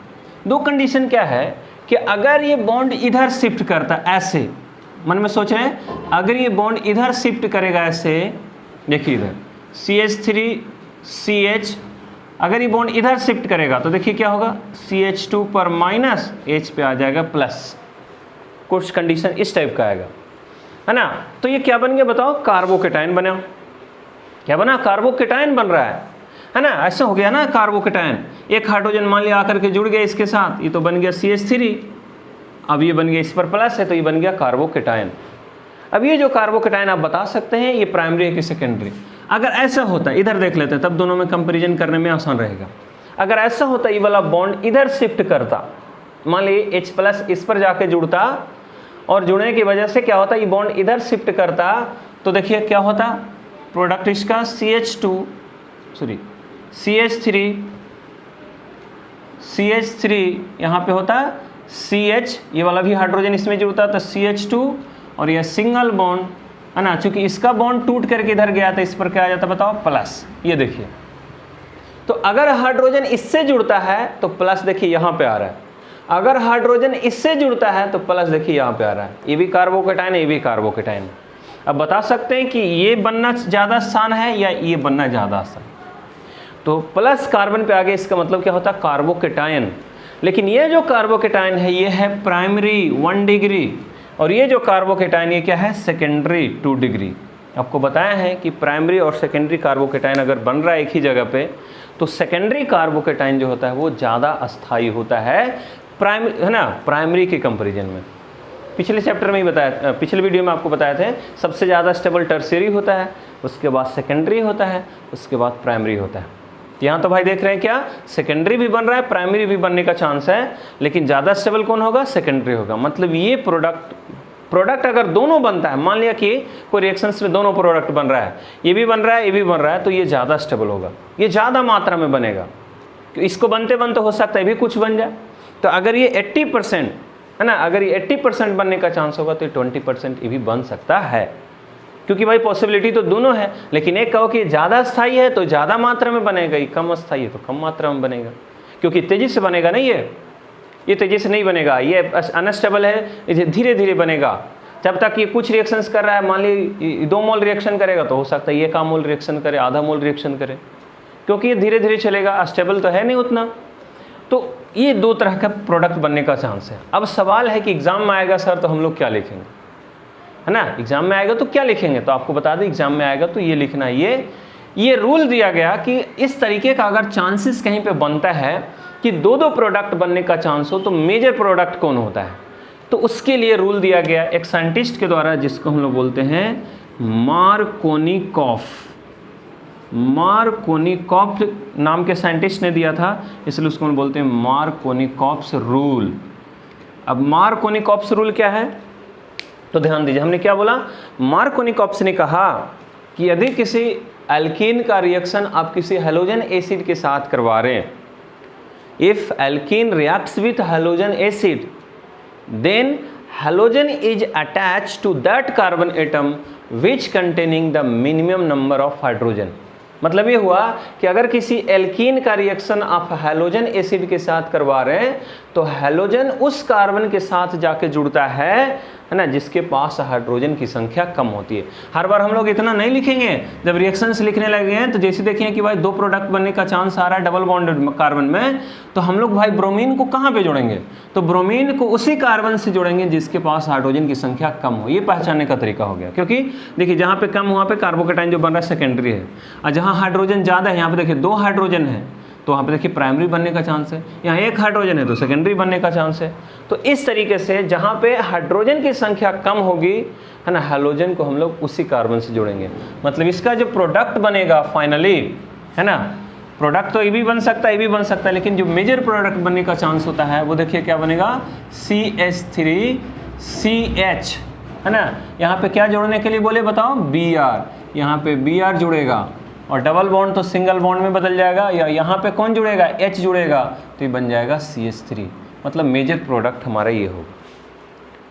Speaker 1: दो कंडीशन क्या है कि अगर ये बॉन्ड इधर शिफ्ट करता, ऐसे मन में सोच रहे हैं, अगर ये बॉन्ड इधर शिफ्ट करेगा ऐसे, देखिए इधर CH3 CH, अगर ये बॉन्ड इधर शिफ्ट करेगा तो देखिए क्या होगा, CH2 पर माइनस, H पे आ जाएगा प्लस, कुछ कंडीशन इस टाइप का आएगा, है ना। तो ये क्या बन गया बताओ, कार्बोकेटाइन बना, क्या बना, कार्बोकेटाइन बन रहा है ना, ऐसा हो गया ना कार्बोकेटाइन, एक हाइड्रोजन मान लिया आकर के जुड़ गया इसके साथ, ये तो बन गया CH3, अब ये बन गया इस पर प्लस है तो ये बन गया कार्बोकेटाइन। अब ये जो कार्बोकेटाइन आप बता सकते हैं ये प्राइमरी है कि सेकेंडरी। अगर ऐसा होता, इधर देख लेते हैं तब दोनों में कंपेरिजन करने में आसान रहेगा। अगर ऐसा होता ये वाला बॉन्ड इधर शिफ्ट करता, मान लीजिए H प्लस इस पर जाके जुड़ता और जुड़ने की वजह से क्या होता, ये बॉन्ड इधर शिफ्ट करता, तो देखिए क्या होता, प्रोडक्ट इसका CH3 यहाँ पे होता CH, ये वाला भी हाइड्रोजन इसमें जुड़ता तो CH2, और यह सिंगल बॉन्ड, है ना, चूंकि इसका बॉन्ड टूट करके इधर गया तो इस पर क्या आ जाता बताओ, प्लस। ये देखिए, तो अगर हाइड्रोजन इससे जुड़ता है तो प्लस देखिए यहाँ पे आ रहा है, अगर हाइड्रोजन इससे जुड़ता है तो प्लस देखिए यहाँ पे आ रहा है, ये भी कार्बोकेटाइन है, ये भी कार्बोकेटाइन। अब बता सकते हैं कि ये बनना ज़्यादा आसान है या ये बनना ज़्यादा आसान, तो प्लस कार्बन पे आगे इसका मतलब क्या होता है, कार्बोकेटाइन। लेकिन ये जो कार्बोकेटाइन है ये है प्राइमरी 1 डिग्री, और ये जो कार्बोकेटाइन ये क्या है, सेकेंडरी 2 डिग्री। आपको बताया है कि प्राइमरी और सेकेंडरी कार्बोकेटाइन अगर बन रहा है एक ही जगह पे, तो सेकेंडरी कार्बोकेटाइन जो होता है वो ज़्यादा अस्थायी होता है प्राइमरी, है ना, प्राइमरी के कंपैरिजन में। पिछले चैप्टर में ही बताया, पिछले वीडियो में आपको बताए थे, सबसे ज़्यादा स्टेबल टर्शियरी होता है, उसके बाद सेकेंडरी होता है, उसके बाद प्राइमरी होता है। यहाँ तो भाई देख रहे हैं क्या, सेकेंडरी भी बन रहा है, प्राइमरी भी बनने का चांस है, लेकिन ज़्यादा स्टेबल कौन होगा, सेकेंडरी होगा। मतलब ये प्रोडक्ट अगर दोनों बनता है, मान लिया कि कोई रिएक्शंस में दोनों प्रोडक्ट बन रहा है, ये भी बन रहा है, ये भी बन रहा है, तो ये ज़्यादा स्टेबल होगा, ये ज़्यादा मात्रा में बनेगा। इसको बनते बनते हो सकता है भी कुछ बन जाए। तो अगर ये 80% है ना, अगर ये 80% बनने का चांस होगा तो ये 20% ये भी बन सकता है, क्योंकि भाई पॉसिबिलिटी तो दोनों है। लेकिन एक कहो कि ज़्यादा स्थायी है तो ज़्यादा मात्रा में बनेगा, ये कम स्थायी है तो कम मात्रा में बनेगा, क्योंकि तेज़ी से बनेगा नहीं, ये तेज़ी से नहीं बनेगा, ये अनस्टेबल है, ये धीरे धीरे बनेगा। जब तक ये कुछ रिएक्शंस कर रहा है, मान ली 2 मोल रिएक्शन करेगा तो हो सकता है ये 1 मोल रिएक्शन करे, आधा मोल रिएक्शन करे, क्योंकि ये धीरे धीरे चलेगा, स्टेबल तो है नहीं उतना। तो ये 2 तरह का प्रोडक्ट बनने का चांस है। अब सवाल है कि एग्जाम में आएगा सर तो हम लोग क्या लिखेंगे, है ना, एग्जाम में आएगा तो क्या लिखेंगे, तो आपको बता दें एग्जाम में आएगा तो ये लिखना है, ये रूल दिया गया कि इस तरीके का अगर चांसेस कहीं पे बनता है कि 2 प्रोडक्ट बनने का चांस हो तो मेजर प्रोडक्ट कौन होता है, तो उसके लिए रूल दिया गया एक साइंटिस्ट के द्वारा, जिसको हम लोग बोलते हैं मार्कोनिकॉफ नाम के साइंटिस्ट ने दिया था, इसलिए उसको हम बोलते हैं मार्कोनिकॉफ्स रूल। अब मार्कोनिकॉफ्स रूल क्या है, तो ध्यान दीजिए, हमने क्या बोला, मार्कोनिकॉफ्स ने कहा कि यदि किसी एल्कीन का रिएक्शन आप किसी हैलोजन एसिड के साथ करवा रहे हैं, if alkene reacts with halogen acid then halogen is attached to that carbon atom which containing the minimum number of hydrogen। मतलब ये हुआ कि अगर किसी एल्कीन का रिएक्शन आप हैलोजन एसिड के साथ करवा रहे हैं तो हैलोजन उस कार्बन के साथ जाके जुड़ता है ना, जिसके पास हाइड्रोजन की संख्या कम होती है। हर बार हम लोग इतना नहीं लिखेंगे, जब रिएक्शंस लिखने लगे हैं तो जैसे देखिए कि भाई 2 प्रोडक्ट बनने का चांस आ रहा है डबल बॉन्डेड कार्बन में, तो हम लोग भाई ब्रोमीन को कहाँ पे जोड़ेंगे, तो ब्रोमीन को उसी कार्बन से जोड़ेंगे जिसके पास हाइड्रोजन की संख्या कम हो। ये पहचानने का तरीका हो गया, क्योंकि देखिए जहाँ पे कम वहाँ पे कार्बोकेटाइन जो बन रहा है सेकेंडरी है, और जहाँ हाइड्रोजन ज़्यादा है, यहाँ पे देखिए 2 हाइड्रोजन है तो वहाँ पे देखिए प्राइमरी बनने का चांस है, यहाँ 1 हाइड्रोजन है तो सेकेंडरी बनने का चांस है। तो इस तरीके से जहाँ पे हाइड्रोजन की संख्या कम होगी, है ना, हैलोजन को हम लोग उसी कार्बन से जोड़ेंगे। मतलब इसका जो प्रोडक्ट बनेगा फाइनली, है ना, प्रोडक्ट तो ये भी बन सकता है, ये भी बन सकता है, लेकिन जो मेजर प्रोडक्ट बनने का चांस होता है वो देखिए क्या बनेगा, CH3CH, है ना। यहाँ पे क्या जोड़ने के लिए बोले बताओ, Br, यहाँ पे Br जुड़ेगा और डबल बॉन्ड तो सिंगल बॉन्ड में बदल जाएगा, या यहाँ पे कौन जुड़ेगा, H जुड़ेगा, तो ये बन जाएगा CH3। मतलब मेजर प्रोडक्ट हमारा ये होगा।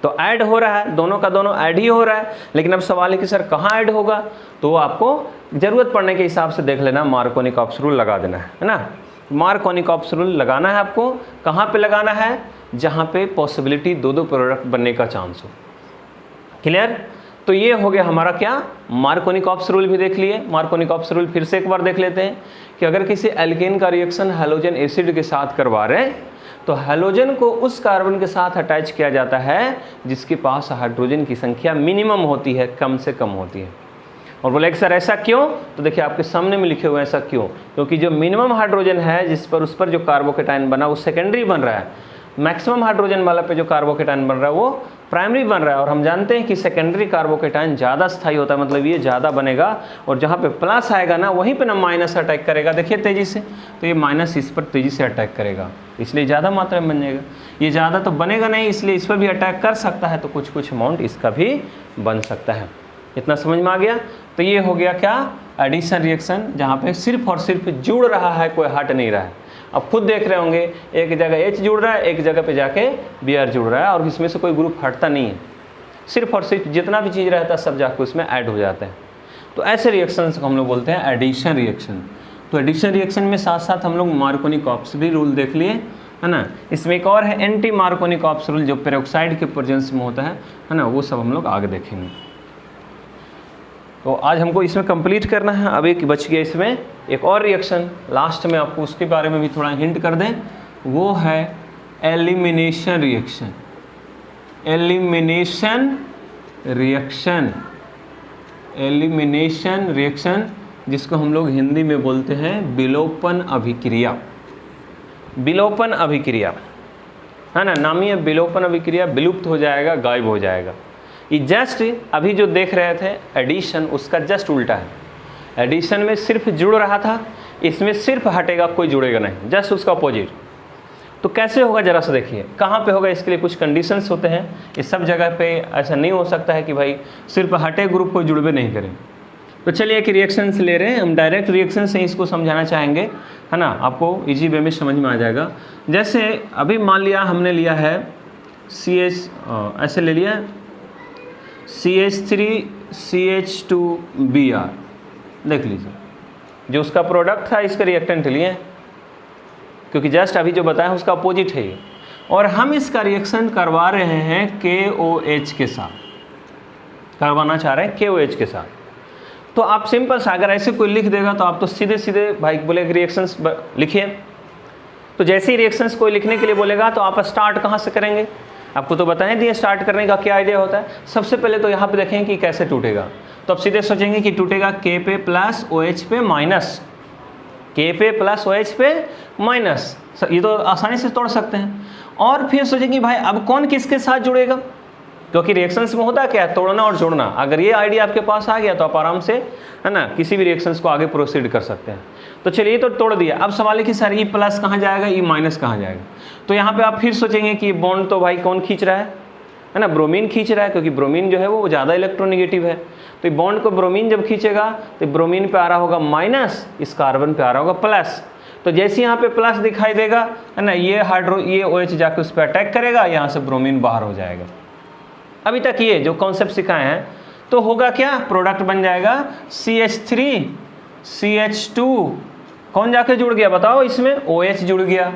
Speaker 1: तो ऐड हो रहा है, दोनों का दोनों ऐड ही हो रहा है, लेकिन अब सवाल है कि सर कहाँ ऐड होगा, तो आपको ज़रूरत पड़ने के हिसाब से देख लेना, मार्कोनिकॉफ्स रूल लगा देना है ना। मार्कोनिकॉफ्स रूल लगाना है आपको, कहाँ पे लगाना है, जहाँ पे पॉसिबिलिटी 2 प्रोडक्ट बनने का चांस हो। क्लियर। तो ये हो गया हमारा क्या, मार्कोनिकॉफ्स रूल भी देख लिए। मार्कोनिकॉफ्स रूल फिर से एक बार देख लेते हैं कि अगर किसी एल्केन का रिएक्शन हैलोजन एसिड के साथ करवा रहे हैं तो हैलोजन को उस कार्बन के साथ अटैच किया जाता है जिसके पास हाइड्रोजन की संख्या मिनिमम होती है, कम से कम होती है। और बोले कि सर ऐसा क्यों, तो देखिए आपके सामने में लिखे हुए हैं ऐसा क्यों, क्योंकि जो मिनिमम हाइड्रोजन है उस पर जो कार्बोकेटाइन बना वो सेकेंडरी बन रहा है, मैक्सिमम हाइड्रोजन वाला पे जो कार्बोकेटाइन बन रहा है वो प्राइमरी बन रहा है। और हम जानते हैं कि सेकेंडरी कार्बोकेटाइन ज़्यादा स्थायी होता है, मतलब ये ज़्यादा बनेगा, और जहाँ पे प्लस आएगा ना वहीं पे ना माइनस अटैक करेगा, देखिए तेज़ी से, तो ये माइनस इस पर तेज़ी से अटैक करेगा, इसलिए ज़्यादा मात्रा में बन जाएगा। ये ज़्यादा तो बनेगा नहीं, इसलिए इस पर भी अटैक कर सकता है, तो कुछ कुछ अमाउंट इसका भी बन सकता है। इतना समझ में आ गया। तो ये हो गया क्या, एडिशन रिएक्शन, जहाँ पे सिर्फ और सिर्फ जुड़ रहा है, कोई हट नहीं रहा है। अब खुद देख रहे होंगे एक जगह H जुड़ रहा है, एक जगह पे जाके Br जुड़ रहा है, और इसमें से कोई ग्रुप हटता नहीं है, सिर्फ और सिर्फ जितना भी चीज़ रहता है सब जाके उसमें ऐड हो जाता है। तो ऐसे रिएक्शंस को हम लोग बोलते हैं एडिशन रिएक्शन। तो एडिशन रिएक्शन में साथ साथ हम लोग मार्कोनिकॉफ्स भी रूल देख लिए, है ना। इसमें एक और है एंटी मार्कोनिकॉफ्स रूल, जो पेरोक्साइड के प्रेजेंस में होता है ना, वो सब हम लोग आगे देखेंगे। तो आज हमको इसमें कंप्लीट करना है। अब एक बच गया इसमें एक और रिएक्शन, लास्ट में आपको उसके बारे में भी थोड़ा हिंट कर दें, वो है elimination reaction. Elimination reaction elimination reaction, जिसको हम लोग हिंदी में बोलते हैं विलोपन अभिक्रिया। विलोपन अभिक्रिया है ना, नाम ही है विलोपन अभिक्रिया, विलुप्त हो जाएगा, गायब हो जाएगा। ये जस्ट अभी जो देख रहे थे एडिशन, उसका जस्ट उल्टा है। एडिशन में सिर्फ जुड़ रहा था, इसमें सिर्फ हटेगा, कोई जुड़ेगा नहीं, जस्ट उसका अपोजिट। तो कैसे होगा जरा सा देखिए, कहाँ पे होगा, इसके लिए कुछ कंडीशंस होते हैं। इस सब जगह पे ऐसा नहीं हो सकता है कि भाई सिर्फ हटे ग्रुप को जुड़वे नहीं करें। तो चलिए एक रिएक्शंस ले रहे हैं हम, डायरेक्ट रिएक्शन से इसको समझाना चाहेंगे, है ना, आपको इजी वे में समझ में आ जाएगा। जैसे अभी मान लिया हमने लिया है ऐसे ले लिया CH3CH2Br, देख लीजिए जो उसका प्रोडक्ट था इसका रिएक्टेंट लिए, क्योंकि जस्ट अभी जो बताया उसका अपोजिट है ये, और हम इसका रिएक्शन करवा रहे हैं KOH के साथ, करवाना चाह रहे हैं KOH के साथ। तो आप सिंपल सा अगर ऐसे कोई लिख देगा तो आप तो सीधे सीधे भाई बोले रिएक्शंस लिखिए। तो जैसे ही रिएक्शंस कोई लिखने के लिए बोलेगा तो आप स्टार्ट कहाँ से करेंगे, आपको तो बताएं दिए स्टार्ट करने का क्या आइडिया होता है। सबसे पहले तो यहाँ पे देखें कि कैसे टूटेगा, तो आप सीधे सोचेंगे कि टूटेगा K पे प्लस OH पे माइनस, K पे प्लस OH पे माइनस, ये तो आसानी से तोड़ सकते हैं। और फिर सोचेंगे भाई अब कौन किसके साथ जुड़ेगा, क्योंकि रिएक्शंस में होता क्या है, तोड़ना और जोड़ना। अगर ये आइडिया आपके पास आ गया तो आप आराम से, है ना, किसी भी रिएक्शंस को आगे प्रोसीड कर सकते हैं। तो चलिए तो तोड़ दिया, अब सवाल है कि सर ई प्लस कहाँ जाएगा, ई माइनस कहाँ जाएगा। तो यहाँ पे आप फिर सोचेंगे कि बॉन्ड तो भाई कौन खींच रहा है ना, ब्रोमीन खींच रहा है, क्योंकि ब्रोमीन जो है वो ज़्यादा इलेक्ट्रोनेगेटिव है। तो बॉन्ड को ब्रोमीन जब खींचेगा तो ब्रोमीन पे आ रहा होगा माइनस, इस कार्बन पे आ रहा होगा प्लस। तो जैसे यहाँ पे प्लस दिखाई देगा, है ना, ये OH जाके उस पर अटैक करेगा, यहाँ से ब्रोमीन बाहर हो जाएगा। अभी तक ये जो कॉन्सेप्ट सिखाए हैं, तो होगा क्या, प्रोडक्ट बन जाएगा CH3CH2, कौन जाके जुड़ गया बताओ, इसमें OH जुड़ गया,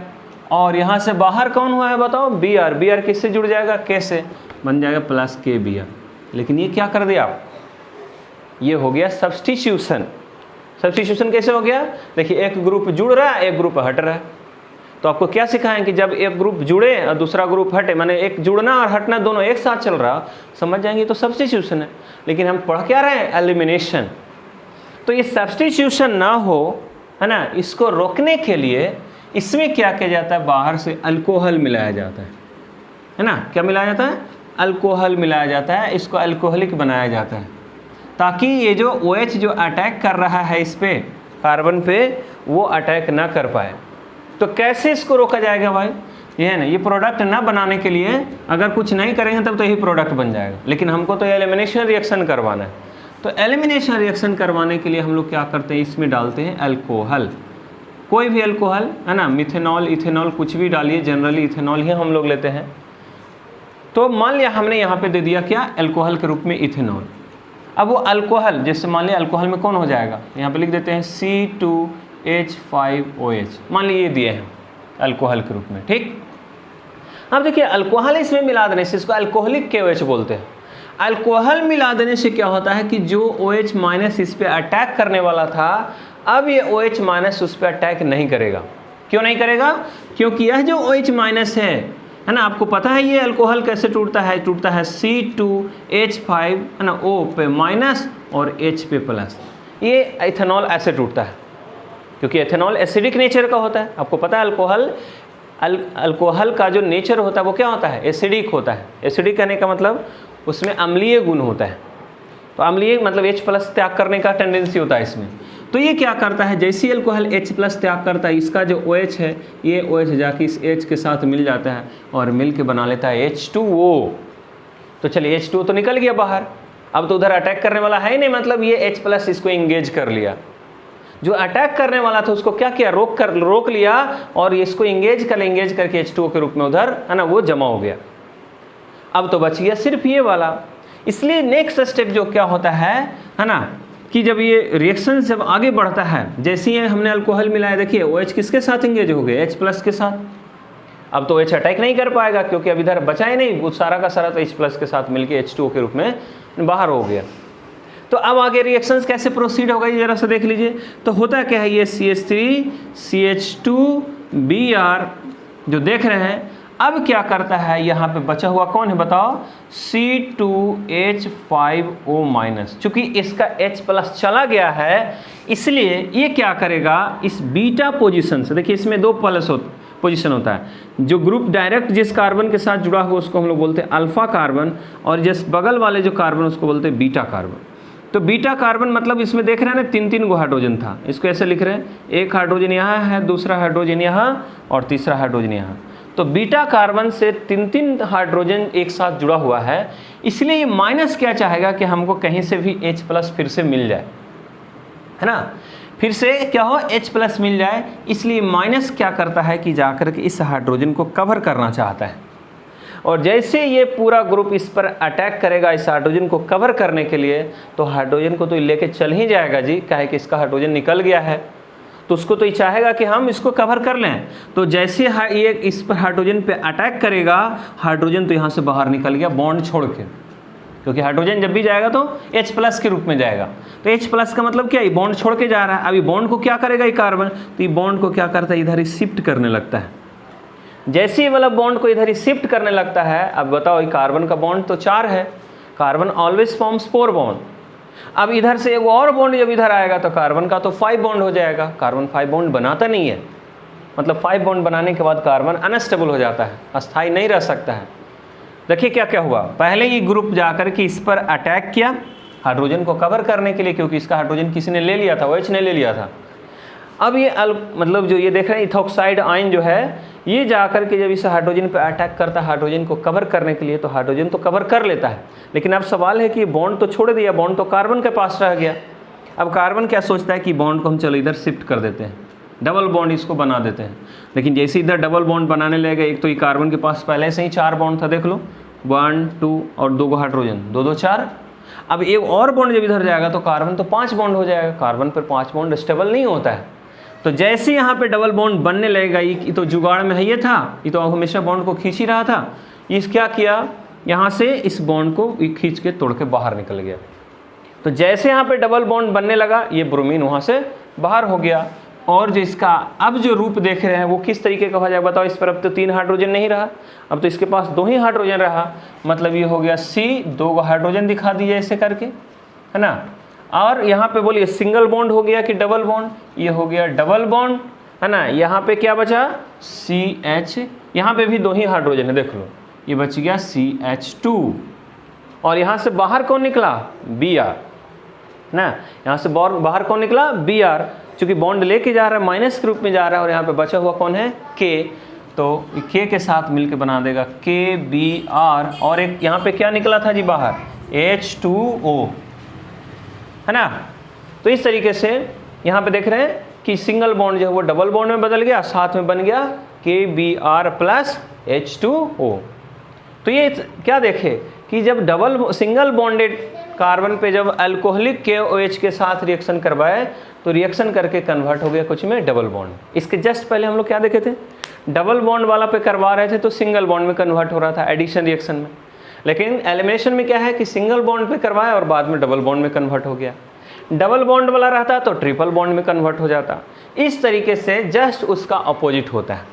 Speaker 1: और यहाँ से बाहर कौन हुआ है बताओ, Br किससे जुड़ जाएगा, K से, बन जाएगा प्लस KBr। लेकिन ये क्या कर दिया आप, ये हो गया सब्स्टिट्यूशन। सब्स्टिट्यूशन कैसे हो गया, देखिए एक ग्रुप जुड़ रहा है, एक ग्रुप हट रहा है। तो आपको क्या सिखाएं कि जब एक ग्रुप जुड़े और दूसरा ग्रुप हटे, माने एक जुड़ना और हटना दोनों एक साथ चल रहा, समझ जाएंगे तो सब्स्टिट्यूशन है। लेकिन हम पढ़ क्या रहे हैं, एलिमिनेशन। तो ये सब्स्टिट्यूशन ना हो, है ना, इसको रोकने के लिए इसमें क्या किया जाता है, बाहर से अल्कोहल मिलाया जाता है ना, क्या मिलाया जाता है, अल्कोहल मिलाया जाता है, इसको अल्कोहलिक बनाया जाता है, ताकि ये जो OH जो अटैक कर रहा है इस पे कार्बन पे, वो अटैक ना कर पाए। तो कैसे इसको रोका जाएगा भाई, ये है ना, ये प्रोडक्ट ना बनाने के लिए अगर कुछ नहीं करेंगे तब तो यही प्रोडक्ट बन जाएगा। लेकिन हमको तो एलिमिनेशन रिएक्शन करवाना है, तो एलिमिनेशन रिएक्शन करवाने के लिए हम लोग क्या करते हैं, इसमें डालते हैं अल्कोहल, कोई भी अल्कोहल, है ना, मिथेनॉल इथेनॉल कुछ भी डालिए, जनरली इथेनॉल ही हम लोग लेते हैं। तो मान लिया हमने यहाँ पे दे दिया क्या, अल्कोहल के रूप में इथेनॉल। अब वो अल्कोहल, जैसे मान लिया अल्कोहल में कौन हो जाएगा, यहाँ पे लिख देते हैं C2H5OH, मान लीजिए ये दिए हैं अल्कोहल के रूप में, ठीक। अब देखिए अल्कोहल इसमें मिला देने से इसको अल्कोहलिक KOH बोलते हैं। अल्कोहल मिला देने से क्या होता है कि जो OH माइनस इस पर अटैक करने वाला था, अब ये OH माइनस उस पर अटैक नहीं करेगा। क्यों नहीं करेगा, क्योंकि यह जो OH माइनस है ना, आपको पता है ये अल्कोहल कैसे टूटता है, टूटता है C2H5, है ना, O पे माइनस और H पे प्लस। ये इथेनॉल ऐसे टूटता है, क्योंकि एथेनॉल एसिडिक नेचर का होता है। आपको पता है अल्कोहल का जो नेचर होता है वो क्या होता है, एसिडिक होता है। एसिडिक कहने का मतलब उसमें अम्लीय गुण होता है, तो अम्लीय मतलब H+ त्याग करने का टेंडेंसी होता है इसमें। तो ये क्या करता है, जैसे अल्कोहल H+ त्याग करता है, इसका जो OH है, ये OH जाके इस H के साथ मिल जाता है और मिल के बना लेता है H2O। तो चलिए H2O तो निकल गया बाहर, अब तो उधर अटैक करने वाला है ही नहीं, मतलब ये H+ इसको इंगेज कर लिया। जो अटैक करने वाला था उसको क्या किया, रोक लिया, और इसको इंगेज करके H2O के रूप में उधर, है ना, वो जमा हो गया। अब तो बच गया सिर्फ ये वाला। इसलिए नेक्स्ट स्टेप जो क्या होता है ना, कि जब ये रिएक्शन जब आगे बढ़ता है, जैसे ही हमने अल्कोहल मिलाया, देखिए OH किसके साथ इंगेज हो गए, H+ के साथ। अब तो OH अटैक नहीं कर पाएगा, क्योंकि अब इधर बचा ही नहीं, वो सारा का सारा तो H+ के साथ मिलके H2O के रूप में बाहर हो गया। तो अब आगे रिएक्शंस कैसे प्रोसीड होगा ये जरा सा देख लीजिए। तो होता क्या है, ये CH3CH2Br जो देख रहे हैं, अब क्या करता है, यहाँ पे बचा हुआ कौन है बताओ, C2H5O-। चूंकि इसका H+ चला गया है, इसलिए ये क्या करेगा, इस बीटा पोजीशन से, देखिए इसमें 2 प्लस पोजीशन होता है, जो ग्रुप डायरेक्ट जिस कार्बन के साथ जुड़ा हुआ उसको हम लोग बोलते हैं अल्फा कार्बन, और जिस बगल वाले जो कार्बन उसको बोलते हैं बीटा कार्बन। तो बीटा कार्बन मतलब इसमें देख रहे हैं ना 3 गो हाइड्रोजन था, इसको ऐसे लिख रहे हैं, एक हाइड्रोजन यहाँ है, दूसरा हाइड्रोजन यहाँ और तीसरा हाइड्रोजन यहाँ। तो बीटा कार्बन से 3 हाइड्रोजन एक साथ जुड़ा हुआ है, इसलिए ये माइनस क्या चाहेगा कि हमको कहीं से भी H+ फिर से मिल जाए, है ना, फिर से क्या हो, H+ मिल जाए। इसलिए माइनस क्या करता है कि जाकर के इस हाइड्रोजन को कवर करना चाहता है, और जैसे ये पूरा ग्रुप इस पर अटैक करेगा इस हाइड्रोजन को कवर करने के लिए, तो हाइड्रोजन को तो लेके चल ही जाएगा जी, काहे कि इसका हाइड्रोजन निकल गया है, तो उसको तो ये चाहेगा कि हम इसको कवर कर लें। तो जैसे ये इस पर हाइड्रोजन पे अटैक करेगा, हाइड्रोजन तो यहाँ से बाहर निकल गया बॉन्ड छोड़ के, क्योंकि हाइड्रोजन जब भी जाएगा तो H+ के रूप में जाएगा। तो H+ का मतलब क्या है, बॉन्ड छोड़ के जा रहा है। अभी बॉन्ड को क्या करेगा ये कार्बन, तो ये बॉन्ड को क्या करता है, इधर ही शिफ्ट करने लगता है। जैसे ही वाला बॉन्ड को इधर ही शिफ्ट करने लगता है, अब बताओ ये कार्बन का बॉन्ड तो 4 है, कार्बन ऑलवेज फॉर्म्स 4 बॉन्ड। अब इधर से एक और बॉन्ड जब इधर आएगा तो कार्बन का तो 5 बॉन्ड हो जाएगा। कार्बन 5 बॉन्ड बनाता नहीं है, मतलब 5 बॉन्ड बनाने के बाद कार्बन अनस्टेबल हो जाता है, अस्थायी नहीं रह सकता है। देखिए क्या क्या हुआ, पहले ये ग्रुप जाकर के इस पर अटैक किया हाइड्रोजन को कवर करने के लिए, क्योंकि इसका हाइड्रोजन किसी ने ले लिया था, OH ने ले लिया था। अब ये मतलब जो ये देख रहे हैं इथॉक्साइड आयन जो है, ये जाकर के जब इस हाइड्रोजन पे अटैक करता है हाइड्रोजन को कवर करने के लिए, तो हाइड्रोजन तो कवर कर लेता है, लेकिन अब सवाल है कि बॉन्ड तो छोड़ दिया, बॉन्ड तो कार्बन के पास रह गया। अब कार्बन क्या सोचता है कि बॉन्ड को हम चलो इधर शिफ्ट कर देते हैं, डबल बॉन्ड इसको बना देते हैं। लेकिन जैसे इधर डबल बॉन्ड बनाने लगेगा, एक तो ये कार्बन के पास पहले से ही 4 बॉन्ड था, देख लो 1 2 और 2 हाइड्रोजन, 2 2 4। अब एक और बॉन्ड जब इधर जाएगा तो कार्बन तो 5 बॉन्ड हो जाएगा, कार्बन पर 5 बॉन्ड स्टेबल नहीं होता है। तो जैसे यहाँ पे डबल बॉन्ड बनने लगेगा, ये तो जुगाड़ में है, ये था, ये तो हमेशा बॉन्ड को खींच ही रहा था, इस क्या किया, यहाँ से इस बॉन्ड को खींच के तोड़ के बाहर निकल गया। तो जैसे यहाँ पे डबल बॉन्ड बनने लगा, ये ब्रोमीन वहाँ से बाहर हो गया। और जो इसका अब जो रूप देख रहे हैं वो किस तरीके का हो जाएगा बताओ, इस पर अब तो 3 हाइड्रोजन नहीं रहा, अब तो इसके पास 2 ही हाइड्रोजन रहा, मतलब ये हो गया C, 2 हाइड्रोजन दिखा दिए ऐसे करके, है ना। और यहाँ पे बोलिए सिंगल बॉन्ड हो गया कि डबल बॉन्ड, ये हो गया डबल बॉन्ड, है ना। यहाँ पे क्या बचा CH, यहाँ पे भी 2 ही हाइड्रोजन है, देख लो ये बच गया CH2। और यहाँ से बाहर कौन निकला, Br ना, यहाँ से बाहर कौन निकला Br, चूँकि बॉन्ड लेके जा रहा है माइनस के रूप में जा रहा है, और यहाँ पे बचा हुआ कौन है K, तो K के साथ मिलके बना देगा KBr। और एक यहाँ पे क्या निकला था जी बाहर, H2O, है ना। तो इस तरीके से यहाँ पे देख रहे हैं कि सिंगल बॉन्ड जो है वो डबल बॉन्ड में बदल गया, साथ में बन गया KBr+ H2O। तो ये क्या देखे कि जब सिंगल बॉन्डेड कार्बन पे जब अल्कोहलिक KOH के साथ रिएक्शन करवाए तो रिएक्शन करके कन्वर्ट हो गया कुछ में डबल बॉन्ड। इसके जस्ट पहले हम लोग क्या देखे थे, डबल बॉन्ड वाला पे करवा रहे थे तो सिंगल बॉन्ड में कन्वर्ट हो रहा था एडिशन रिएक्शन में। लेकिन एलिमिनेशन में क्या है कि सिंगल बॉन्ड पे करवाया और बाद में डबल बॉन्ड में कन्वर्ट हो गया। डबल बॉन्ड वाला रहता तो ट्रिपल बॉन्ड में कन्वर्ट हो जाता। इस तरीके से जस्ट उसका अपोजिट होता है।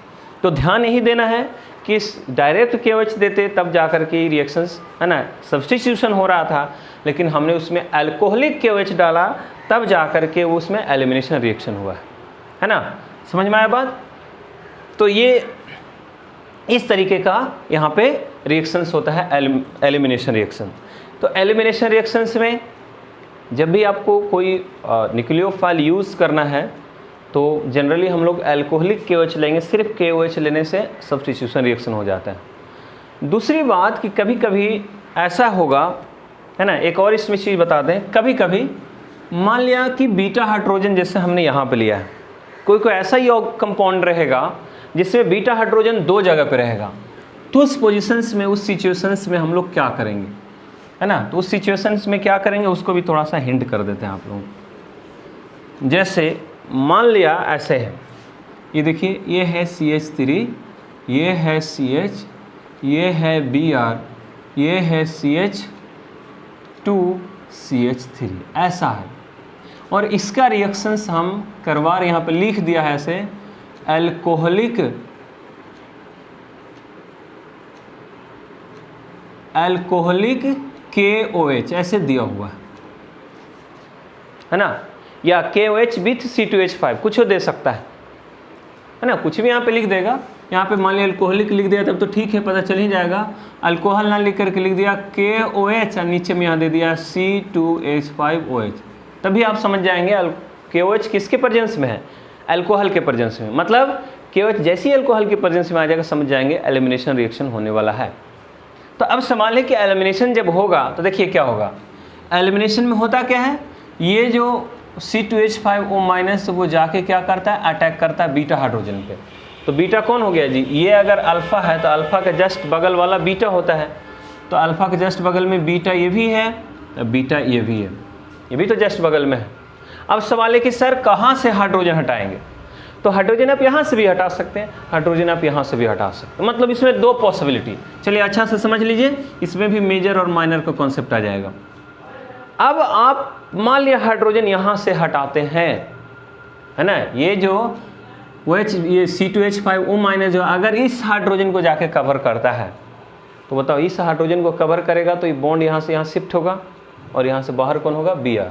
Speaker 1: तो ध्यान यही देना है कि डायरेक्ट KOH देते तब जाकर के रिएक्शंस, है ना, सब्स्टिट्यूशन हो रहा था, लेकिन हमने उसमें अल्कोहलिक KOH डाला तब जाकर के उसमें एलिमिनेशन रिएक्शन हुआ है ना। समझ में आया बात। तो ये इस तरीके का यहाँ पे रिएक्शंस होता है एलिमिनेशन रिएक्शन। तो एलिमिनेशन रिएक्शंस में जब भी आपको कोई न्यूक्लियोफाइल यूज़ करना है तो जनरली हम लोग अल्कोहलिक KOH लेंगे, सिर्फ KOH लेने से सब्स्टिट्यूशन रिएक्शन हो जाता है। दूसरी बात कि कभी कभी ऐसा होगा, है ना, एक और इसमें चीज़ बता दें, कभी कभी मान लिया कि बीटा हाइड्रोजन जैसे हमने यहाँ पे लिया है, कोई ऐसा यौगिक कंपाउंड रहेगा जिसमें बीटा हाइड्रोजन 2 जगह पे रहेगा, तो उस पोजीशंस में, उस सिचुएशंस में हम लोग क्या करेंगे, है ना। तो उस सिचुएशंस में क्या करेंगे उसको भी थोड़ा सा हिंट कर देते हैं आप लोग। जैसे मान लिया ऐसे है, ये देखिए ये है CH3, ये है CH, ये है Br, ये है CH2, CH3, ऐसा है। और इसका रिएक्शंस हम करवा रहे, यहाँ पे लिख दिया है ऐसे, अल्कोहलिक अल्कोहलिक KOH ऐसे दिया हुआ है ना, या KOH विथ C2H5 कुछ दे सकता है ना, कुछ भी यहाँ पे लिख देगा। यहाँ पे मान लिया अल्कोहलिक लिख दिया तब तो ठीक है, पता चल ही जाएगा। अल्कोहल ना लिख करके लिख दिया KOH और नीचे में यहाँ दे दिया C2H5OH, तभी आप समझ जाएंगे KOH किसके प्रेजेंस में है, अल्कोहल के प्रेजेंस में। मतलब KOH जैसी अल्कोहल के प्रेजेंस में आ जाएगा, समझ जाएंगे एलिमिनेशन रिएक्शन होने वाला है। तो अब सवाल है कि एलिमिनेशन जब होगा तो देखिए क्या होगा। एलिमिनेशन में होता क्या है, ये जो C2H5O- वो जाके क्या करता है, अटैक करता है बीटा हाइड्रोजन पे। तो बीटा कौन हो गया जी, ये अगर अल्फा है तो अल्फा के जस्ट बगल वाला बीटा होता है, तो अल्फा के जस्ट बगल में बीटा ये भी है, बीटा ये भी है, ये भी तो जस्ट बगल में है। अब सवाल है कि सर कहाँ से हाइड्रोजन हटाएंगे, तो हाइड्रोजन आप यहाँ से भी हटा सकते हैं, हाइड्रोजन आप यहाँ से भी हटा सकते हैं। मतलब इसमें दो पॉसिबिलिटी, चलिए अच्छा से समझ लीजिए, इसमें भी मेजर और माइनर का कॉन्सेप्ट आ जाएगा। अब आप मान लिया हाइड्रोजन यहाँ से हटाते हैं, है ना, ये जो ये C2H5O- जो अगर इस हाइड्रोजन को जाके कवर करता है तो बताओ इस हाइड्रोजन को कवर करेगा तो ये बॉन्ड यहाँ से यहाँ शिफ्ट होगा और यहाँ से बाहर कौन होगा, Br,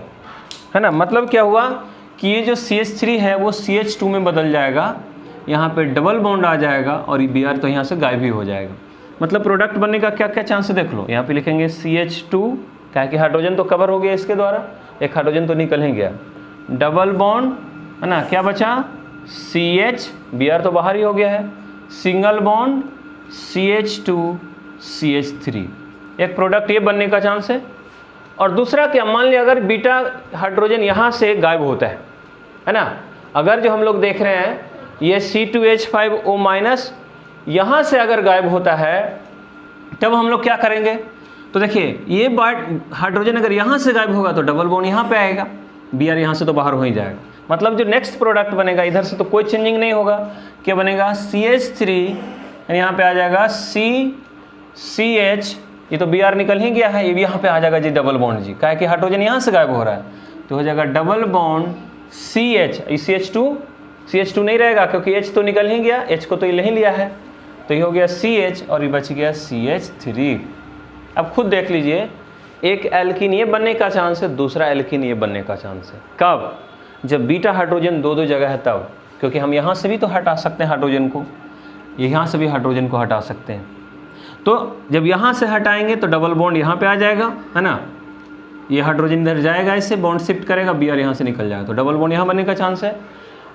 Speaker 1: है ना। मतलब क्या हुआ कि ये जो CH3 है वो CH2 में बदल जाएगा, यहाँ पे डबल बॉन्ड आ जाएगा और ये Br तो यहाँ से गायब भी हो जाएगा। मतलब प्रोडक्ट बनने का क्या क्या चांस है देख लो, यहाँ पे लिखेंगे CH2, क्या कि हाइड्रोजन तो कवर हो गया इसके द्वारा, एक हाइड्रोजन तो निकल ही गया, डबल बॉन्ड है ना, क्या बचा CH, Br तो बाहर ही हो गया है, सिंगल बॉन्ड CH2 CH3, एक प्रोडक्ट ये बनने का चांस है। और दूसरा क्या, मान लिया अगर बीटा हाइड्रोजन यहाँ से गायब होता है ना, अगर जो हम लोग देख रहे हैं ये C2H5O- यहाँ से अगर गायब होता है तब हम लोग क्या करेंगे, तो देखिए ये हाइड्रोजन अगर यहाँ से गायब होगा तो डबल बॉन्ड यहाँ पे आएगा, Br यहाँ से तो बाहर हो ही जाएगा। मतलब जो नेक्स्ट प्रोडक्ट बनेगा इधर से तो कोई चेंजिंग नहीं होगा, क्या बनेगा CH3, यहाँ पे आ जाएगा CH, ये तो Br निकल ही गया है, ये भी यहाँ पे आ जाएगा जी डबल बॉन्ड जी, क्या है कि हाइड्रोजन यहाँ से गायब हो रहा है, तो हो जाएगा डबल बॉन्ड CH, CH2 नहीं रहेगा क्योंकि H तो निकल ही गया, H को तो ये नहीं लिया है, तो ये हो गया CH और ये बच गया CH3। अब खुद देख लीजिए, एक एल्कीन ये बनने का चांस है, दूसरा एल्कीन ये बनने का चांस है। कब, जब बीटा हाइड्रोजन दो जगह है तब, क्योंकि हम यहाँ से भी तो हटा सकते हैं हाइड्रोजन को, यहाँ से भी हाइड्रोजन को हटा सकते हैं। तो जब यहाँ से हटाएंगे तो डबल बॉन्ड यहाँ पे आ जाएगा, है ना, ये हाइड्रोजन इधर जाएगा, इससे बॉन्ड शिफ्ट करेगा, Br यहाँ से निकल जाएगा, तो डबल बॉन्ड यहाँ बनने का चांस है।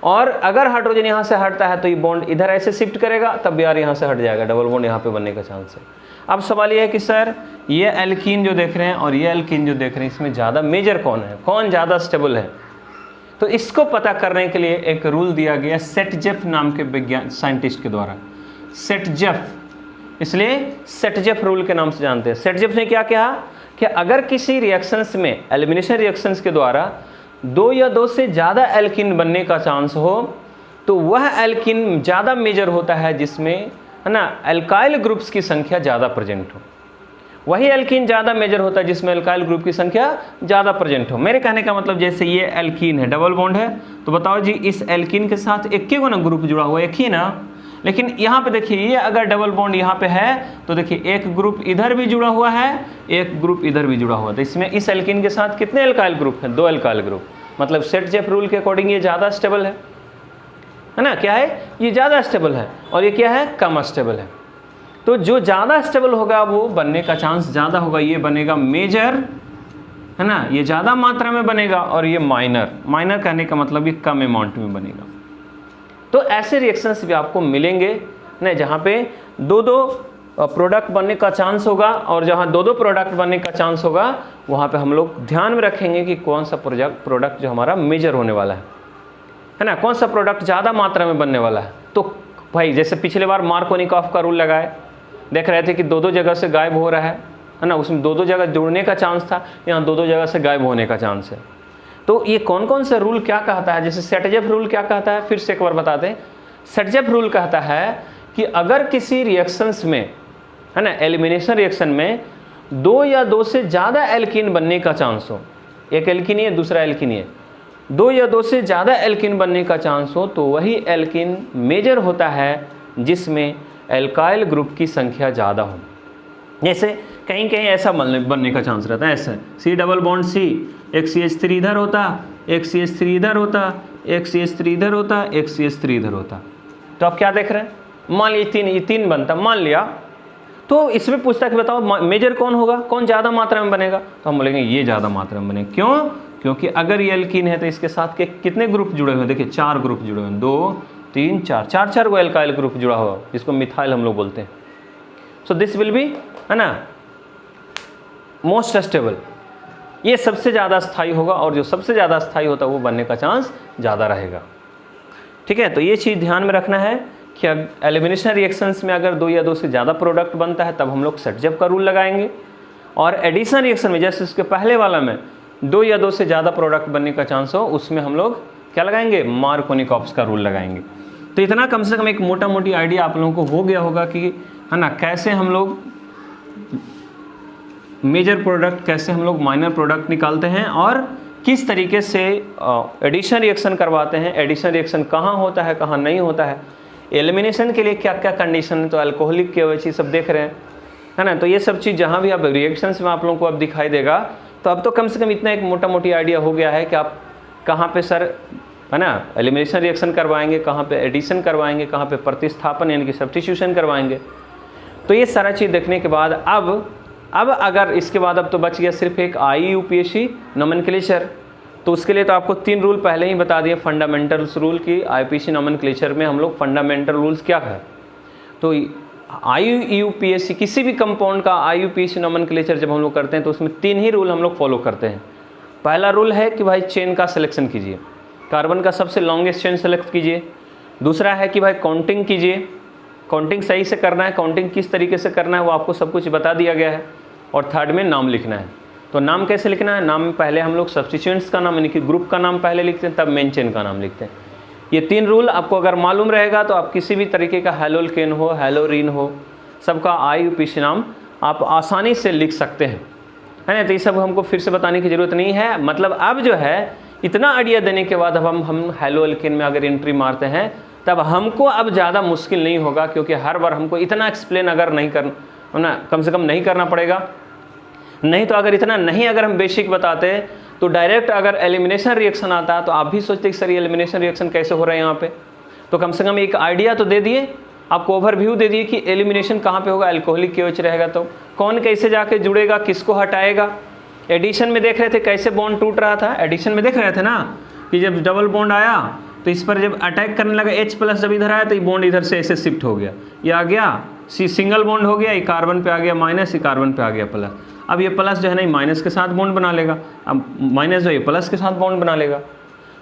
Speaker 1: और अगर हाइड्रोजन यहाँ से हटता है तो ये बॉन्ड इधर ऐसे शिफ्ट करेगा, तब Br यहाँ से हट जाएगा, डबल बॉन्ड यहाँ पे बनने का चांस है। अब सवाल ये है कि सर ये एल्कीन जो देख रहे हैं और ये एल्कीन जो देख रहे हैं, इसमें ज़्यादा मेजर कौन है, कौन ज़्यादा स्टेबल है, तो इसको पता करने के लिए एक रूल दिया गया सेटजेफ नाम के विज्ञान साइंटिस्ट के द्वारा, सेटजेफ, इसलिए सेटजेफ रूल के नाम से जानते हैं। सेटजेफ ने क्या कहा कि अगर किसी रिएक्शंस में, एलिमिनेशन रिएक्शंस के द्वारा दो या दो से ज़्यादा एल्कीन बनने का चांस हो तो वह एल्कीन ज़्यादा मेजर होता है जिसमें, है ना, एल्काइल ग्रुप्स की संख्या ज़्यादा प्रेजेंट हो। वही एल्कीन ज़्यादा मेजर होता है जिसमें एल्काइल ग्रुप की संख्या ज़्यादा प्रेजेंट हो। मेरे कहने का मतलब जैसे ये एल्कीन है, डबल बॉन्ड है, तो बताओ जी इस एल्कीन के साथ एक ही ना ग्रुप जुड़ा हुआ है, एक ही ना, लेकिन यहाँ पे देखिए ये अगर डबल बॉन्ड यहाँ पे है तो देखिए एक ग्रुप इधर भी जुड़ा हुआ है, एक ग्रुप इधर भी जुड़ा हुआ है, तो इसमें इस एल्कीन के साथ कितने एल्काइल ग्रुप हैं, दो एल्काइल ग्रुप। मतलब सेटजेफ रूल के अकॉर्डिंग ये ज़्यादा स्टेबल है ना, क्या है, ये ज़्यादा स्टेबल है, और ये क्या है, कम स्टेबल है। तो जो ज़्यादा स्टेबल होगा वो बनने का चांस ज़्यादा होगा, ये बनेगा मेजर, है ना, ये ज़्यादा मात्रा में बनेगा, और ये माइनर, माइनर कहने का मतलब ये कम अमाउंट में बनेगा। तो ऐसे रिएक्शंस भी आपको मिलेंगे ना, जहाँ पे दो दो प्रोडक्ट बनने का चांस होगा, और जहाँ दो दो प्रोडक्ट बनने का चांस होगा वहाँ पे हम लोग ध्यान में रखेंगे कि कौन सा प्रोडक्ट जो हमारा मेजर होने वाला है ना, कौन सा प्रोडक्ट ज़्यादा मात्रा में बनने वाला है। तो भाई जैसे पिछले बार मार्कोनिकॉफ का रूल लगाए, देख रहे थे कि दो दो जगह से गायब हो रहा है ना, उसमें दो दो जगह जुड़ने का चांस था, यहाँ दो दो जगह से गायब होने का चांस है। तो ये कौन कौन सा रूल क्या कहता है, जैसे सेटजेफ रूल क्या कहता है, फिर से एक बार बता दें। सेटजेफ रूल कहता है कि अगर किसी रिएक्शंस में, है ना, एलिमिनेशन रिएक्शन में दो या दो से ज़्यादा एल्कीन बनने का चांस हो, एक एल्कीन है दूसरा एल्कीन है, दो या दो से ज़्यादा एल्कीन बनने का चांस हो, तो वही एल्कीन मेजर होता है जिसमें एल्काइल ग्रुप की संख्या ज़्यादा हो। जैसे कहीं कहीं ऐसा बनने का चांस रहता है, ऐसा C डबल बॉन्ड C, एक CH3 इधर होता, एक CH3 इधर होता, एक CH3 इधर होता, एक CH3 इधर होता। तो आप क्या देख रहे हैं, मान लीजिए ये तीन बनता, मान लिया, तो इसमें पूछता है कि बताओ मेजर कौन होगा, कौन ज़्यादा मात्रा में बनेगा, तो हम बोलेंगे ये ज़्यादा मात्रा में बनेगा। क्यों? क्योंकि अगर ये एल्कीन है तो इसके साथ के कितने ग्रुप जुड़े हुए हैं, देखिए 4 ग्रुप जुड़े हुए हैं, 2 3 4, 4 गो एल्काइल ग्रुप जुड़ा हुआ, जिसको मिथाइल हम लोग बोलते हैं। सो दिस विल बी, है ना, मोस्ट स्टेबल, ये सबसे ज़्यादा स्थायी होगा, और जो सबसे ज़्यादा स्थायी होता है वो बनने का चांस ज़्यादा रहेगा। ठीक है, तो ये चीज़ ध्यान में रखना है कि एलिमिनेशन रिएक्शंस में अगर 2 या 2 से ज़्यादा प्रोडक्ट बनता है तब हम लोग सेटजेप का रूल लगाएंगे, और एडिशन रिएक्शन में जैसे इसके पहले वाला में 2 या 2 से ज़्यादा प्रोडक्ट बनने का चांस हो, उसमें हम लोग क्या लगाएंगे, मार्कोनिकॉप्स का रूल लगाएंगे। तो इतना कम से कम एक मोटा मोटी आइडिया आप लोगों को हो गया होगा कि, है ना, कैसे हम लोग मेजर प्रोडक्ट, कैसे हम लोग माइनर प्रोडक्ट निकालते हैं, और किस तरीके से एडिशन रिएक्शन करवाते हैं, एडिशन रिएक्शन कहाँ होता है कहाँ नहीं होता है, एलिमिनेशन के लिए क्या क्या कंडीशन है, तो अल्कोहलिक KOH सब देख रहे हैं, है ना। तो ये सब चीज़ जहाँ भी आप रिएक्शंस में आप लोगों को अब दिखाई देगा, तो अब तो कम से कम इतना एक मोटा मोटी आइडिया हो गया है कि आप कहाँ पे सर, है ना, एलिमिनेशन रिएक्शन करवाएंगे, कहाँ पे एडिशन करवाएंगे, कहाँ पे प्रतिस्थापन यानी कि सब्स्टिट्यूशन करवाएंगे। तो ये सारा चीज़ देखने के बाद अब अगर इसके बाद अब तो बच गया सिर्फ एक IUPAC नोमेनक्लेचर। तो उसके लिए तो आपको 3 रूल पहले ही बता दिए फंडामेंटल्स रूल की। IUPAC नोमेनक्लेचर में हम लोग फंडामेंटल रूल्स क्या है, तो IUPAC किसी भी कंपाउंड का IUPAC नोमेनक्लेचर जब हम लोग करते हैं तो उसमें 3 ही रूल हम लोग फॉलो करते हैं। पहला रूल है कि भाई चेन का सिलेक्शन कीजिए, कार्बन का सबसे लॉन्गेस्ट चेन सेलेक्ट कीजिए। दूसरा है कि भाई काउंटिंग कीजिए, काउंटिंग सही से करना है, काउंटिंग किस तरीके से करना है वो आपको सब कुछ बता दिया गया है। और थर्ड में नाम लिखना है। तो नाम कैसे लिखना है, नाम में पहले हम लोग सब्स्टिट्यूएंट्स का नाम यानी कि ग्रुप का नाम पहले लिखते हैं, तब मेन चेन का नाम लिखते हैं। ये 3 रूल आपको अगर मालूम रहेगा तो आप किसी भी तरीके का हैलोल्केन हो, हैलोरीन हो, सबका IUPAC नाम आप आसानी से लिख सकते हैं, है ना। तो ये सब हमको फिर से बताने की ज़रूरत नहीं है। मतलब अब जो है इतना आइडिया देने के बाद अब हम हैलोल्केन में अगर एंट्री मारते हैं तब हमको अब ज़्यादा मुश्किल नहीं होगा, क्योंकि हर बार हमको इतना एक्सप्लेन अगर नहीं करना, ना कम से कम नहीं करना पड़ेगा। नहीं तो अगर इतना नहीं अगर हम बेसिक बताते तो डायरेक्ट अगर एलिमिनेशन रिएक्शन आता तो आप भी सोचते कि सर ये एलिमिनेशन रिएक्शन कैसे हो रहा है यहाँ पे। तो कम से कम एक आइडिया तो दे दिए, आपको ओवरव्यू दे दिए कि एलिमिनेशन कहाँ पे होगा, अल्कोहलिक KOH रहेगा तो कौन कैसे जाके जुड़ेगा, किसको हटाएगा। एडिशन में देख रहे थे कैसे बॉन्ड टूट रहा था, एडिशन में देख रहे थे ना कि जब डबल बॉन्ड आया तो इस पर जब अटैक करने लगा H+ जब इधर आया तो ये बॉन्ड इधर से ऐसे शिफ्ट हो गया, ये आ गया सिंगल बॉन्ड हो गया, ये कार्बन पे आ गया माइनस, ये कार्बन पे आ गया प्लस। अब ये प्लस जो है ना माइनस के साथ बॉन्ड बना लेगा, अब माइनस जो है प्लस के साथ बॉन्ड बना लेगा।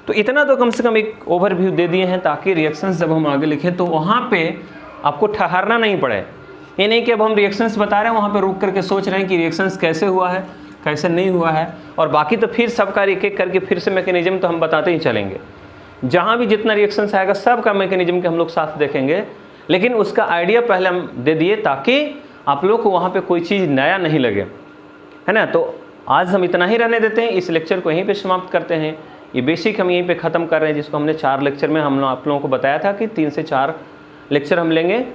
Speaker 1: तो इतना तो कम से कम एक ओवरव्यू दे दिए हैं ताकि रिएक्शंस जब हम आगे लिखें तो वहाँ पे आपको ठहरना नहीं पड़े। ये नहीं कि अब हम रिएक्शंस बता रहे हैं वहाँ पे रुक करके सोच रहे हैं कि रिएक्शंस कैसे हुआ है कैसे नहीं हुआ है, और बाकी तो फिर सबका एक एक करके फिर से मैकेनिज्म तो हम बताते ही चलेंगे। जहाँ भी जितना रिएक्शंस आएगा सब का मैकेनिज्म के हम लोग साथ देखेंगे, लेकिन उसका आइडिया पहले हम दे दिए ताकि आप लोग को वहाँ पे कोई चीज़ नया नहीं लगे, है ना। तो आज हम इतना ही रहने देते हैं, इस लेक्चर को यहीं पे समाप्त करते हैं। ये बेसिक हम यहीं पे ख़त्म कर रहे हैं, जिसको हमने 4 लेक्चर में हम आप लोगों को बताया था कि 3 से 4 लेक्चर हम लेंगे,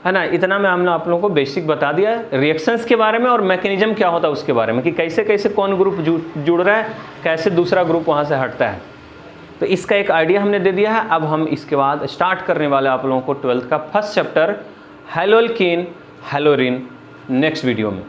Speaker 1: है ना। इतना में हमने आप लोगों को बेसिक बता दिया है रिएक्शंस के बारे में और मैकेनिज्म क्या होता है उसके बारे में, कि कैसे कैसे कौन ग्रुप जुड़ रहा है, कैसे दूसरा ग्रुप वहाँ से हटता है। तो इसका एक आइडिया हमने दे दिया है। अब हम इसके बाद स्टार्ट करने वाले आप लोगों को 12th का फर्स्ट चैप्टर हैलोल्कीन हैलोरीन नेक्स्ट वीडियो में।